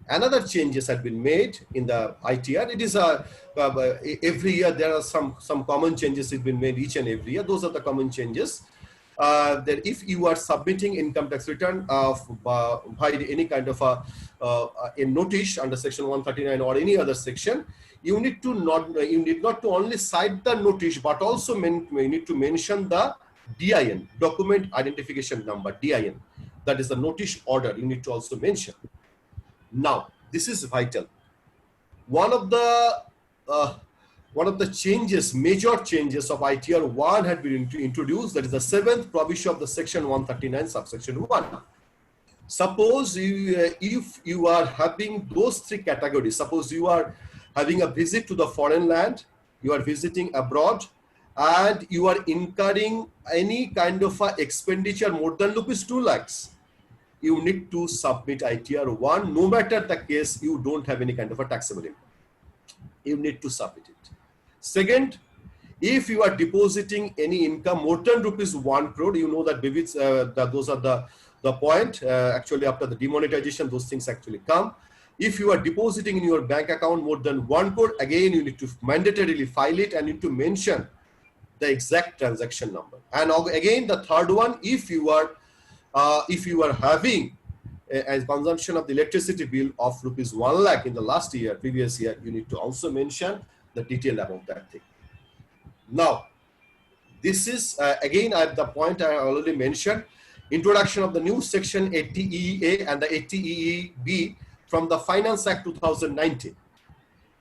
another changes have been made in the ITR. It is every year there are some common changes have been made each and every year. Those are the common changes. That if you are submitting income tax return by any kind of a notice under section 139 or any other section, you need not to only cite the notice, but also you need to mention the DIN, document identification number, DIN. That is the notice order. You need to also mention. Now, this is vital. One of the changes, major changes of ITR 1 had been introduced. That is the 7th provision of the section 139 subsection 1. Suppose if you are having those three categories, suppose you are having a visit to the foreign land, you are visiting abroad, and you are incurring any kind of expenditure more than rupees 2 lakhs, you need to submit ITR 1. No matter the case, you don't have any kind of a taxable income. You need to submit it. Second, if you are depositing any income more than rupees 1 crore, you know that those are the point. Actually, after the demonetization, those things actually come. If you are depositing in your bank account more than 1 crore, again, you need to mandatorily file it and need to mention the exact transaction number. And again, the third one, if you are having a consumption of the electricity bill of rupees 1 lakh in the last year, previous year, you need to also mention the detail about that thing. Now, this is again at the point I already mentioned, introduction of the new section 80EA and the 80EB from the Finance Act 2019.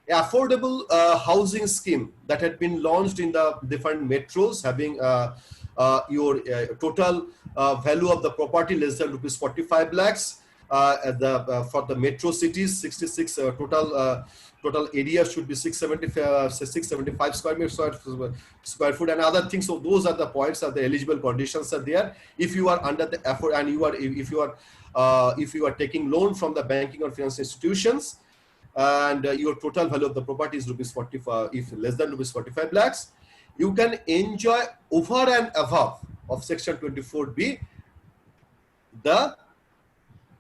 Affordable housing scheme that had been launched in the different metros, having your total value of the property less than rupees 45 lakhs. For the metro cities, 66 total area should be 675 square foot and other things. So those are the points, are the eligible conditions are there. If you are under the effort and if you are taking loan from the banking or finance institutions, and your total value of the property is rupees 45, if less than rupees 45 lakhs, you can enjoy over and above of section 24B the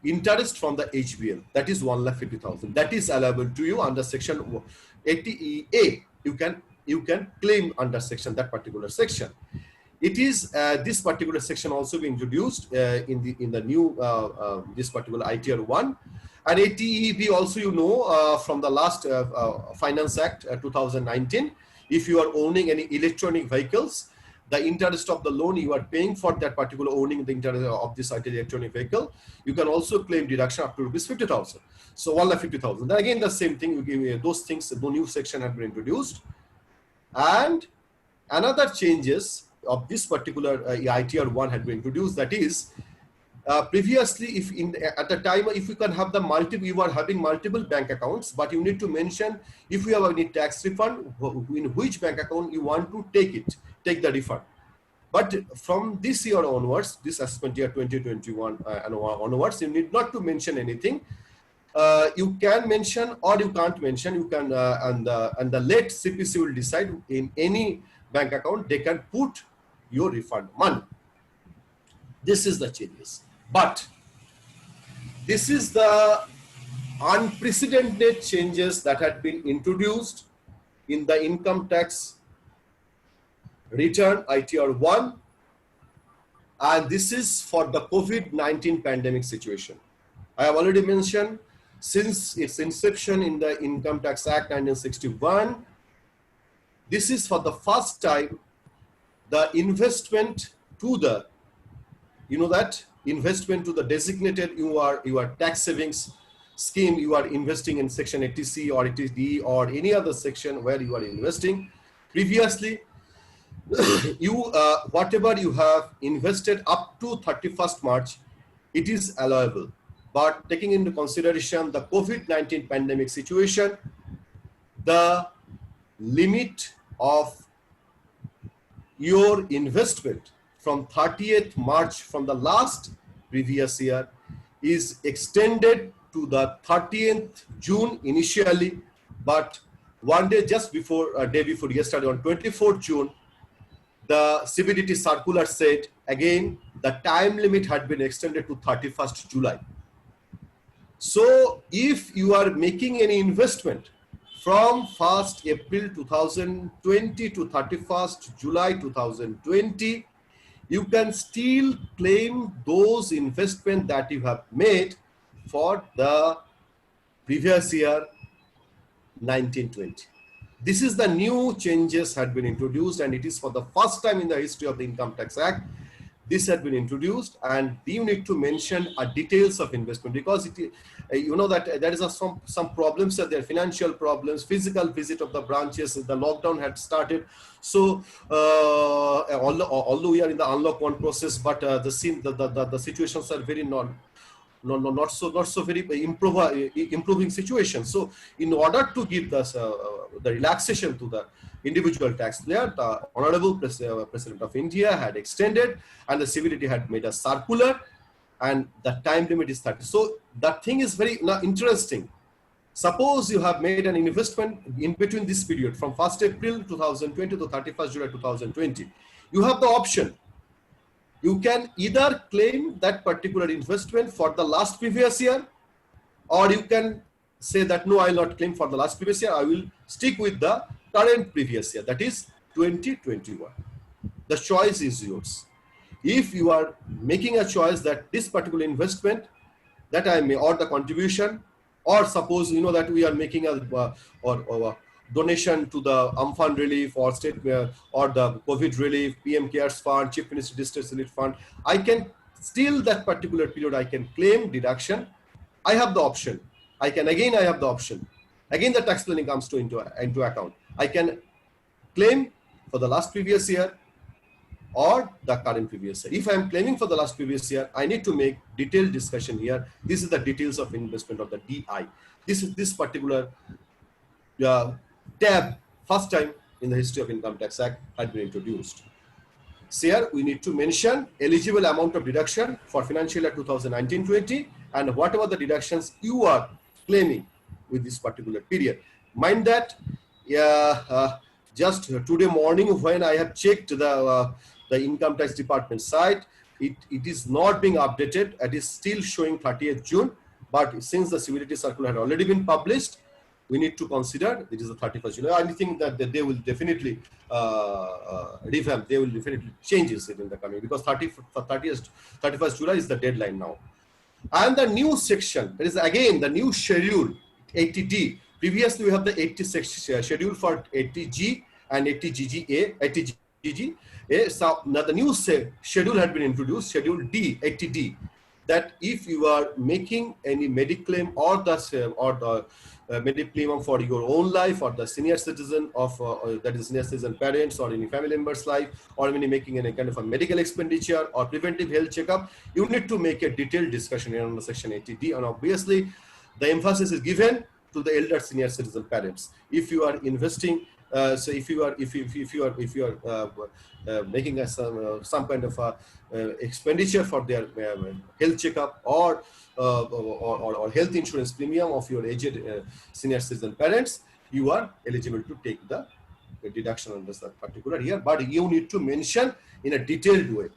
interest from the HBL, that is 1,50,000. That is allowable to you under section 80EA. You can claim under that particular section. It is this particular section also be introduced in the new this particular ITR 1. And 80EB also, you know, from the last Finance Act 2019, if you are owning any electronic vehicles, the interest of the loan you are paying for that particular owning the interest of this electronic vehicle, you can also claim deduction up to rupees 50,000. So 1,50,000. Then again, the same thing, you give those things, the new section have been introduced. And another changes of this particular ITR 1 had been introduced, that is, previously, at the time, if you can have you are having multiple bank accounts, but you need to mention if you have any tax refund, in which bank account you want to take the refund. But from this year onwards, this assessment year 2021 and onwards, you need not to mention anything. You can mention or you can't mention. You can and the late CPC will decide in any bank account they can put your refund money. This is the changes. But this is the unprecedented changes that had been introduced in the income tax return ITR 1, and this is for the COVID-19 pandemic situation. I have already mentioned, since its inception in the Income Tax Act 1961, this is for the first time the investment to the, you know that, investment to the designated your tax savings scheme, you are investing in section 80C or 80D or any other section where you are investing. Previously, whatever you have invested up to 31st March, it is allowable. But taking into consideration the COVID-19 pandemic situation, the limit of your investment from 30th March from the last previous year is extended to the 30th June initially, but one day just before, a day before yesterday on 24th June, the CBDT circular said again the time limit had been extended to 31st July. So if you are making any investment from 1st April 2020 to 31st July 2020, you can still claim those investments that you have made for the previous year 1920. This is the new changes had been introduced, and it is for the first time in the history of the Income Tax Act. This had been introduced, and you need to mention details of investment, because it, you know that there is some problems, there are financial problems, physical visit of the branches, the lockdown had started. So although we are in the unlock one process, but the situations are very not so very improving situation. So in order to give the relaxation to the individual taxpayer, the Honorable President of India had extended, and the CBDT had made a circular, and the time limit is 30. So that thing is very interesting. Suppose you have made an investment in between this period from 1st April 2020 to 31st July 2020. You have the option. You can either claim that particular investment for the last previous year, or you can say that no, I will not claim for the last previous year. I will stick with the current previous year, that is 2021. The choice is yours. If you are making a choice that this particular investment that I may, or the contribution, or suppose you know that we are making a donation to the Amphan relief or state or the COVID relief, PM CARES fund, Chief Minister Distress Relief fund, I can still that particular period I can claim deduction. I have the option. I have the option. Again, the tax planning comes into account. I can claim for the last previous year or the current previous year. If I am claiming for the last previous year, I need to make detailed discussion here. This is the details of investment of the DI. This particular tab, first time in the history of Income Tax Act, had been introduced. So here we need to mention eligible amount of deduction for financial year 2019-20 and whatever the deductions you are claiming with this particular period. Mind that just today morning when I have checked the Income Tax Department site, it is not being updated. It is still showing 30th June, but since the CBDT circular had already been published, we need to consider it is the 31st July. I think that they will definitely revamp, they will definitely change it in the coming, because 31st July is the deadline now. And the new section, there is again the new schedule 80D. Previously we have the 86 schedule for 80G and 80GGA, 80GG. So now the new schedule had been introduced, Schedule D, 80D, that if you are making any mediclaim or the mediclaim for your own life or the senior citizen of that is senior citizen parents or any family member's life, or when you're making any kind of a medical expenditure or preventive health checkup, you need to make a detailed discussion here on the section 80D, and obviously the emphasis is given to the elder senior citizen parents. If you are investing, so if you are making some kind of expenditure for their health checkup or health insurance premium of your aged senior citizen parents, you are eligible to take the deduction under that particular year, but you need to mention in a detailed way.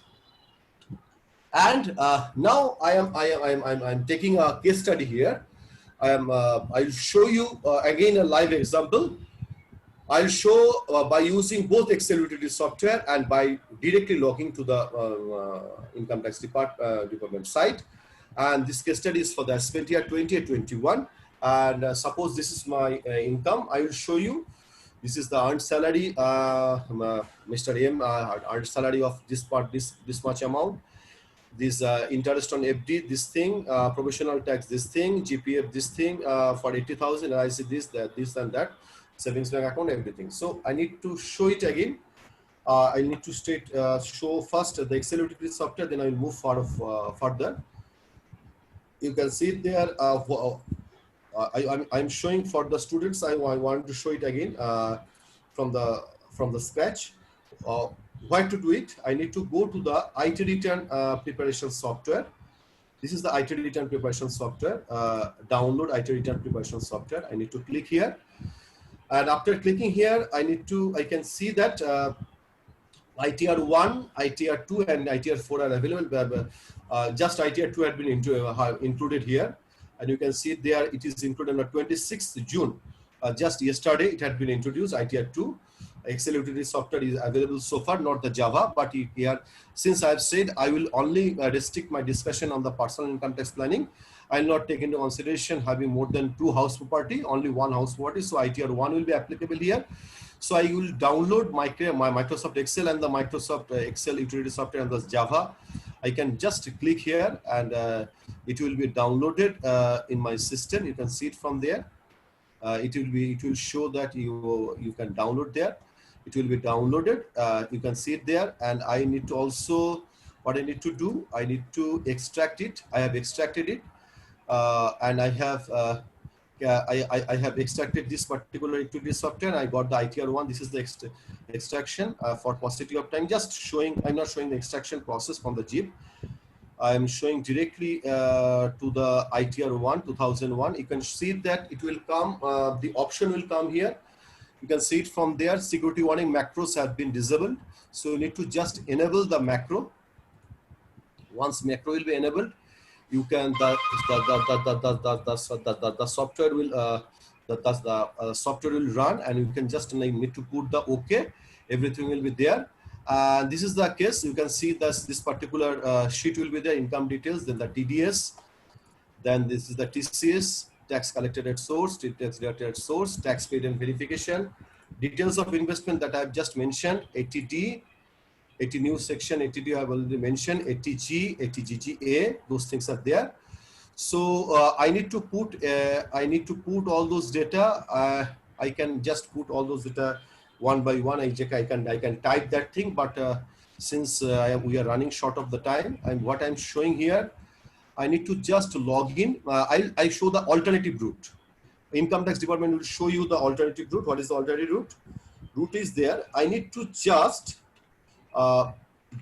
And now I'm taking a case study here. I'll show you again a live example. I'll show by using both Excel utility software and by directly logging to the Income Tax Department site. And this case study is for the spent year 2021. And suppose this is my income. I will show you. This is the earned salary, Mr. M earned salary of this much amount. This interest on FD, this thing, professional tax, this thing, GPF, this thing for 80,000. I see this, that, this and that, savings bank account, everything. So I need to show it again. I need to show first the Excel utility software, then I will move further. You can see it there. I'm showing for the students. I want to show it again from the scratch. Why to do it? I need to go to the IT return preparation software. This is the IT return preparation software. Download IT return preparation software. I need to click here, and after clicking here, I can see that ITR 1, ITR 2, and ITR 4 are available. Just ITR 2 had been included here. And you can see there it is included on the 26th June. Just yesterday it had been introduced, ITR 2. Excel utility software is available so far, not the Java, but here, since I have said I will only restrict my discussion on the personal income tax planning, I will not take into consideration having more than 2 house property, only 1 house property. So ITR 1 will be applicable here. So I will download my Microsoft Excel and the Microsoft Excel utility software and the Java. I can just click here and it will be downloaded in my system. You can see it from there. It will show that you can download there. It will be downloaded. You can see it there. And I need to also, what I need to do, I need to extract it. I have extracted it, and I have. I have extracted this particular utility software. I got the ITR 1. This is the extraction for paucity of time. Just showing, I'm not showing the extraction process from the zip. I am showing directly to the ITR 1 2001. You can see that it will come, the option will come here. You can see it from there. Security warning macros have been disabled. So you need to just enable the macro. Once macro will be enabled, you can the software will the software will run, and you can just need to put the OK. Everything will be there. And this is the case. You can see that this particular sheet will be there, income details, then the TDS, then this is the TCS, tax collected at source, tax deducted at source, tax paid and verification, details of investment that I have just mentioned, 80D, 80 new section, 80D I have already mentioned, 80G, 80GGA, those things are there. So I need to put all those data. I can just put all those data one by one. I can type that thing, but since we are running short of the time, and what I'm showing here, I need to just log in. I show the alternative route. Income tax department will show you the alternative route. What is the alternative route? Route is there. I need to just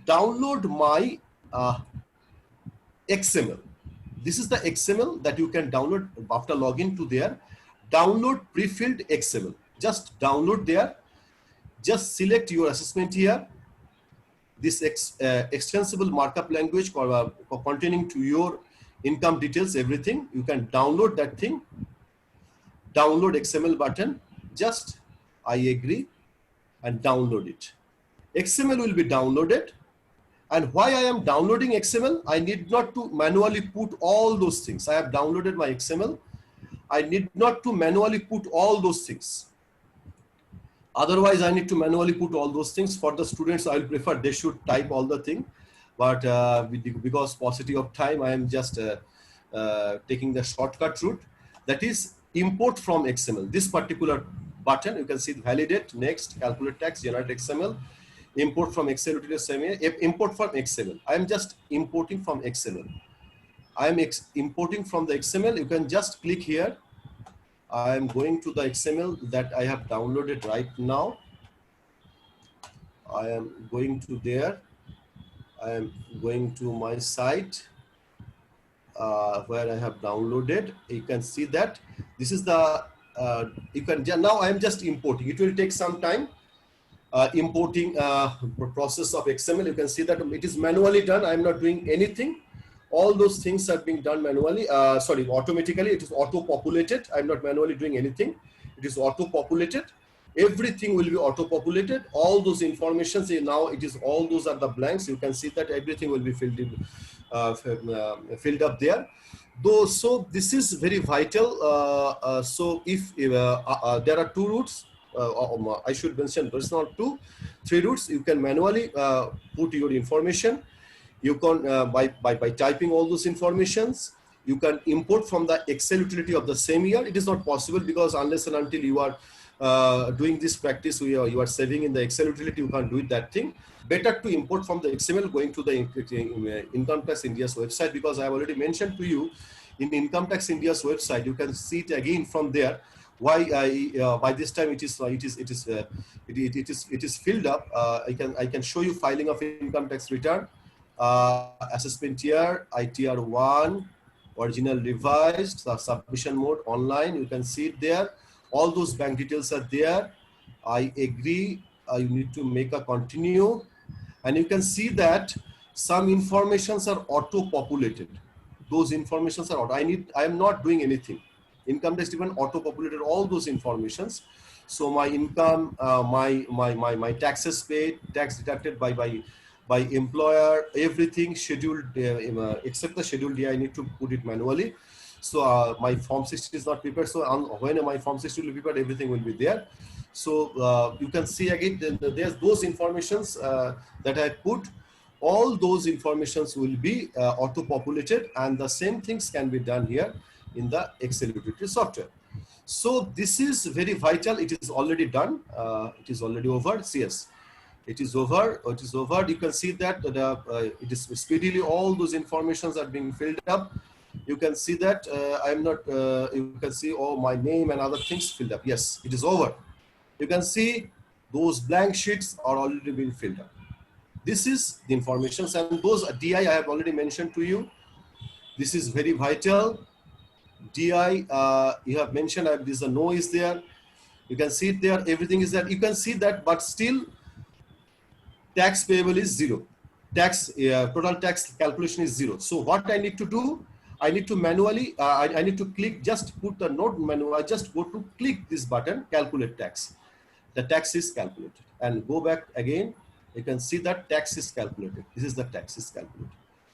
download my XML. This is the XML that you can download after login to there. Download pre-filled XML. Just download there. Just select your assessment here. This extensible markup language containing to your income details, everything. You can download that thing. Download XML button. Just I agree and download it. XML will be downloaded. And why I am downloading XML, I need not to manually put all those things. I have downloaded my XML. I need not to manually put all those things. Otherwise, I need to manually put all those things. For the students, I will prefer they should type all the thing. But because paucity of time, I am just taking the shortcut route. That is import from XML. This particular button, you can see validate, next, calculate tax, generate XML. Import from Excel utility, import from XML. I am just importing from XML. I am importing from the XML. You can just click here. I am going to the XML that I have downloaded right now. I am going to there. I am going to my site where I have downloaded. You can see that this is the, now I am just importing. It will take some time. Importing process of XML. You can see that it is manually done. I am not doing anything. All those things are being done manually. Automatically. It is auto-populated. I am not manually doing anything. It is auto-populated. Everything will be auto-populated. All those information. See, now it is all those are the blanks. You can see that everything will be filled in, filled up there. So this is very vital. So if there are 2 routes. I should mention there's not 2, 3 routes. You can manually put your information. You can by typing all those informations. You can import from the Excel utility of the same year. It is not possible because unless and until you are doing this practice, you are saving in the Excel utility. You can't do it that thing. Better to import from the XML going to the Income Tax India's website, because I have already mentioned to you in Income Tax India's website. You can see it again from there. Why by this time it is filled up. I can show you filing of income tax return, assessment year, ITR 1, original revised, submission mode online. You can see it there. All those bank details are there. I agree. You need to make a continue. And you can see that some informations are auto-populated. Those informations are auto. I am not doing anything. Income tax even auto-populated all those informations. So my income, my taxes paid, tax deducted by employer, everything scheduled, except the schedule D, I need to put it manually. So my form 60 is not prepared. So when my form 60 will be prepared, everything will be there. So you can see again, there's those informations that I put. All those informations will be auto-populated, and the same things can be done here in the Excel utility software. So this is very vital. It is already done. It is already over. Yes, it is over. It is over. You can see that it is speedily. All those informations are being filled up. You can see that I'm not. You can see all my name and other things filled up. Yes, it is over. You can see those blank sheets are already being filled up. This is the information, and those DI I have already mentioned to you. This is very vital. DI, you have mentioned, this a no is there. You can see it there, everything is there. You can see that, but still tax payable is zero. Tax, total tax calculation is zero. So what I need to do, I need to manually, I need to click, just put the note menu, I just go to click this button, calculate tax. The tax is calculated. And go back again, you can see that tax is calculated. This is the tax is calculated.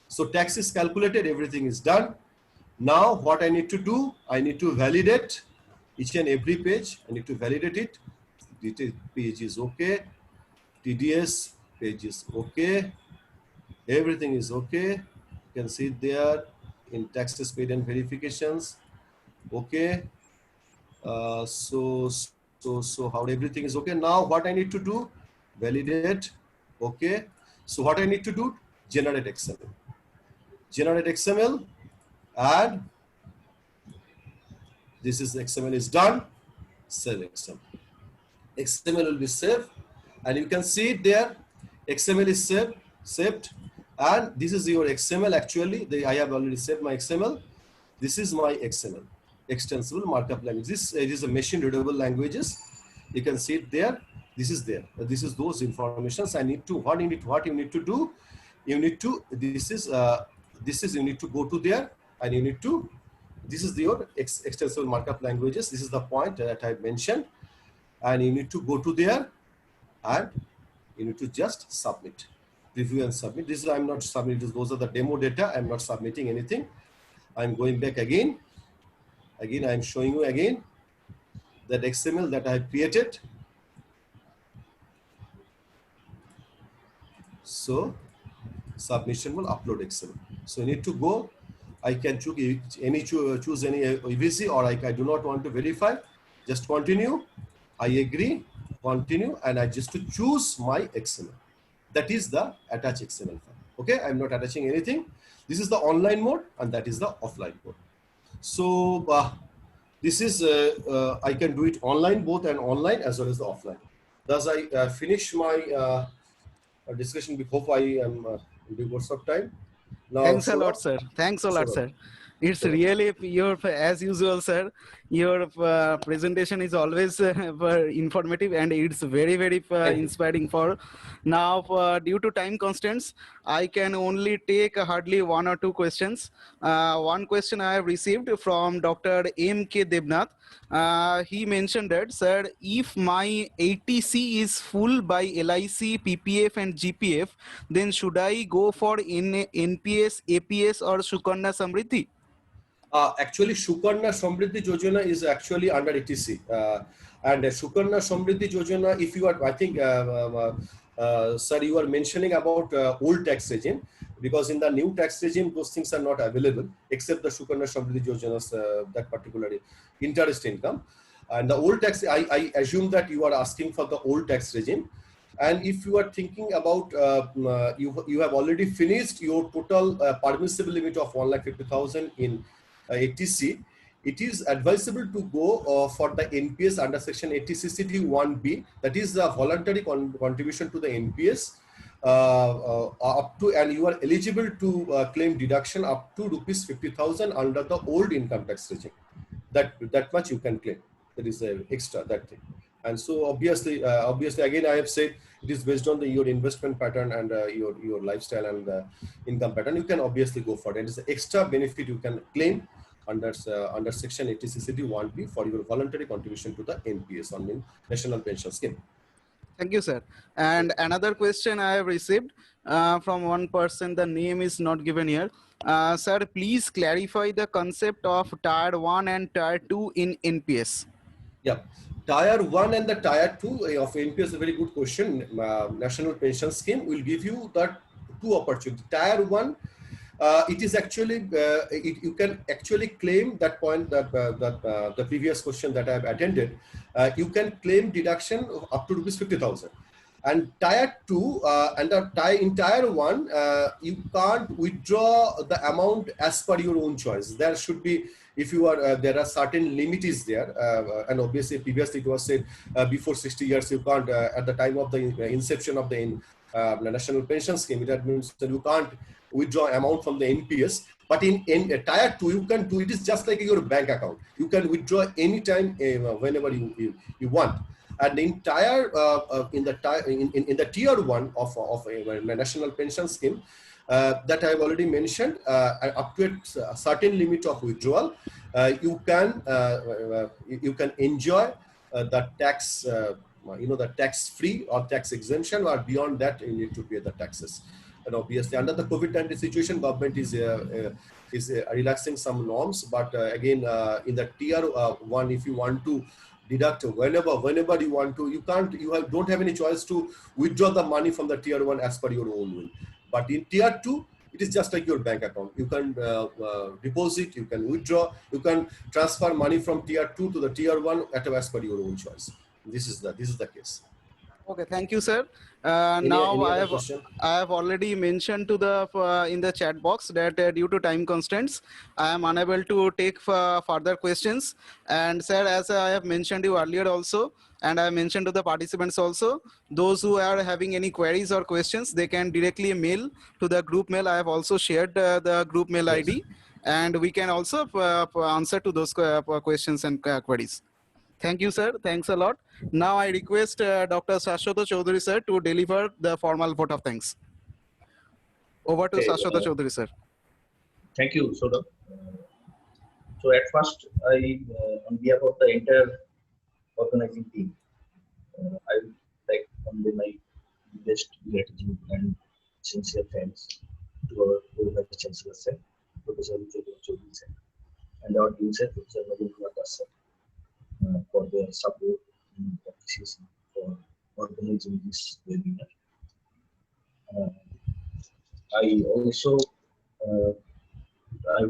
So tax is calculated, everything is done. Now what I need to do, I need to validate each and every page. I need to validate it. Detail page is okay. TDS page is okay. Everything is okay. You can see it there in taxes paid and verifications. Okay. So how everything is okay. Now what I need to do, validate. Okay. So what I need to do, generate XML. Generate XML. And this is XML is done. Save XML. XML will be saved, and you can see it there. XML is saved, and this is your XML. Actually, I have already saved my XML. This is my XML, extensible markup language. It is a machine readable languages. You can see it there. This is there. This is those informations. I need to what you need to do. You need to you need to go to there. And you need to, this is your extensible markup languages. This is the point that I mentioned. And you need to go to there and you need to just submit, preview and submit. This is, I'm not submitting, those are the demo data. I'm not submitting anything. I'm going back again. Again, I'm showing you again that XML that I have created. So submission will upload XML. So you need to go. I can choose any EVC, or I do not want to verify. Just continue. I agree. Continue, and I just to choose my XML. That is the attach XML file. Okay, I'm not attaching anything. This is the online mode, and that is the offline mode. So this is I can do it online, both and online as well as the offline. Thus, I finish my discussion. We hope I am in the course of time. Now, Thanks a lot, sir. Thanks a lot, sir. It's really your, as usual, sir. Your presentation is always informative, and it's very, very inspiring. For now, due to time constraints, I can only take hardly 1 or 2 questions. One question I have received from Dr. M.K. Devnath. He mentioned that, sir, if my ATC is full by LIC, PPF, and GPF, then should I go for NPS, APS, or Sukarna Samriddhi? Actually, Sukarna Samriddhi Yojana is actually under ATC. And Sukarna Samriddhi Yojana, if you are, I think, sir, you are mentioning about old tax regime, because in the new tax regime, those things are not available, except the Sukarna Samriddhi Yojana's, that particular interest income. And the old tax, I assume that you are asking for the old tax regime. And if you are thinking about, you have already finished your total permissible limit of 1,50,000 in ATC, it is advisable to go for the NPS under section 80CCT 1B, that is the voluntary contribution to the NPS up to, and you are eligible to claim deduction up to rupees 50,000 under the old income tax regime. That much you can claim. That is extra, that thing. And so obviously again I have said, It is based on your investment pattern and your lifestyle and income pattern. You can obviously go for it. It is an extra benefit you can claim under Section 80CCD 1B for your voluntary contribution to the NPS, on the National Pension Scheme. Thank you, sir. And another question I have received from one person, the name is not given here. Sir, please clarify the concept of Tier 1 and Tier 2 in NPS. Yeah, Tier 1 and the Tier 2 of NPS is a very good question. National Pension Scheme will give you that two opportunities. Tier 1, it is actually, you can actually claim that point that, the previous question that I have attended, you can claim deduction up to rupees 50,000. And Tier 2 and in Tier 1, you can't withdraw the amount as per your own choice. There should be, if you are, there are certain limits there, and obviously previously it was said before 60 years you can't, at the time of the inception of the National Pension Scheme, that means that you can't withdraw amount from the NPS. But in Tier 2, you can do it. Is just like your bank account. You can withdraw anytime, whenever you want. And in the Tier 1 of a National Pension Scheme, that I have already mentioned, up to a certain limit of withdrawal, you can enjoy the tax, the tax-free or tax exemption, or beyond that you need to pay the taxes. And obviously, under the COVID-19 situation, government is relaxing some norms. But again, in the Tier 1, if you want to deduct whenever you want to, don't have any choice to withdraw the money from the Tier 1 as per your own will. But in Tier 2, it is just like your bank account. You can deposit, you can withdraw, you can transfer money from Tier 2 to the Tier 1 as per your own choice. This is the case. Okay, thank you, sir. Any I have already mentioned to the in the chat box that due to time constraints, I am unable to take further questions. And sir, as I have mentioned you earlier also, and I mentioned to the participants also, those who are having any queries or questions, they can directly mail to the group mail. I have also shared the group mail ID, and we can also answer to those questions and queries. Thank you, sir. Thanks a lot. Now I request Dr. Shashwata Choudhury, sir, to deliver the formal vote of thanks. Over to Shashwata Choudhury, sir. Thank you, Saurabh. So at first, on behalf of the entire organizing team, I would like to convey my best gratitude and sincere thanks to our Vice Chancellor, sir, Professor Choudhury, sir, and our dean, sir, Professor Madhu Kumar Das, sir, for their support and appreciation for organizing this webinar. I would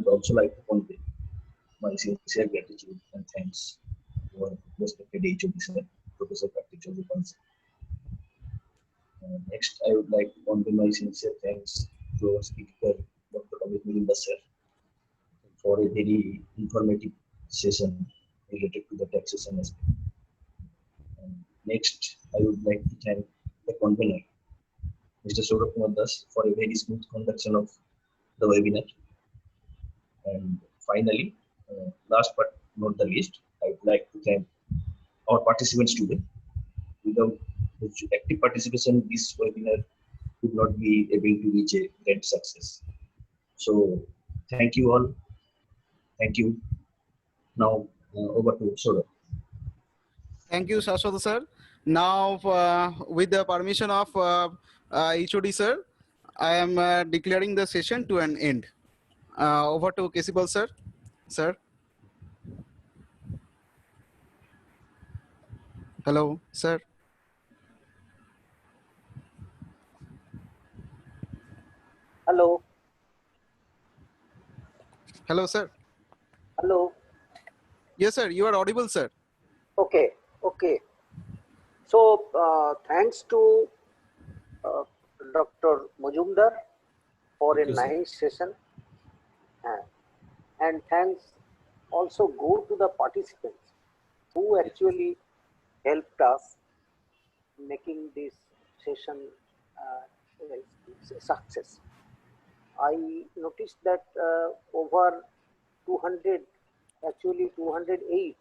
also like to convey my sincere gratitude and thanks to our respected HOD, sir, Professor Kartik Choudhury. Next, I would like to convey my sincere thanks to our speaker, Dr. Amit Melinda, sir, for a very informative session related to the taxation aspect. Next, I would like to thank the convener, Mr. Saurabh Kumar Das, for a very smooth conduction of the webinar. And finally, last but not the least, I would like to thank our participants today. Without active participation, this webinar could not be able to reach a great success. So, thank you all. Thank you. Now, over to Saurabh. Thank you, Shashwata, sir. Now, with the permission of HOD, sir, I am declaring the session to an end. Over to Kesipal, sir. Sir. Hello, sir. Hello. Hello, sir. Hello. Yes, sir. You are audible, sir. Okay. So thanks to Dr. Majumdar for a nice session, and thanks also go to the participants who actually helped us making this session a success. I noticed that over 200, actually 208,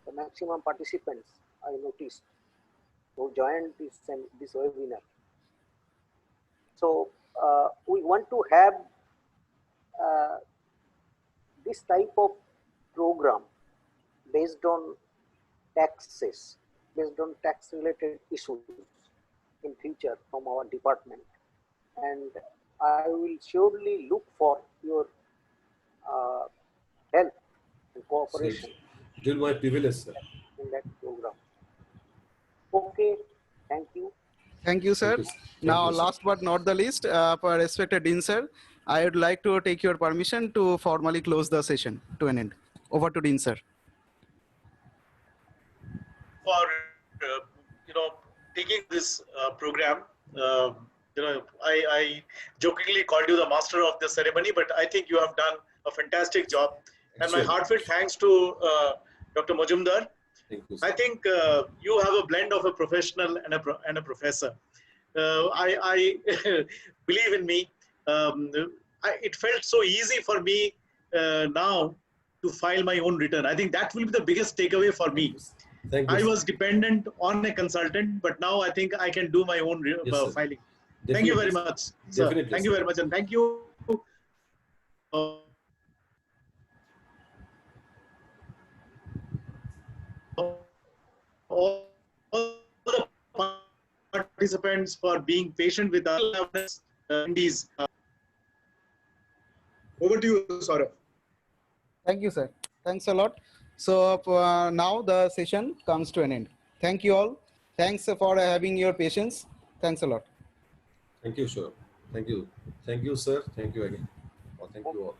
the maximum participants I noticed who joined this webinar. So we want to have this type of program based on taxes, based on tax related issues in future from our department, and I will surely look for your help and cooperation It will be my privilege, sir. in that program. Okay, thank you. Thank you, sir. Thank you, sir. Now, Thank you, sir. last but not the least, for respected Dean sir, I would like to take your permission to formally close the session to an end. Over to Dean sir. For taking this program. I jokingly called you the master of the ceremony, but I think you have done a fantastic job. And my Excellent. heartfelt thanks to Dr. Majumdar. Thank you, sir. I think you have a blend of a professional and a professor. I believe in me. It felt so easy for me now to file my own return. I think that will be the biggest takeaway for me. Thank you, I sir. was dependent on a consultant, but now I think I can do my own Yes, sir. filing. Definitely, Thank you very sir. much, sir. Definitely, Thank you sir. very much, and thank you. All the participants for being patient with us in these. Over to you, Saurabh. Thank you, sir. Thanks a lot. So now the session comes to an end. Thank you all. Thanks for having your patience. Thanks a lot. Thank you, sir. Thank you. Thank you, sir. Thank you again. Thank you all.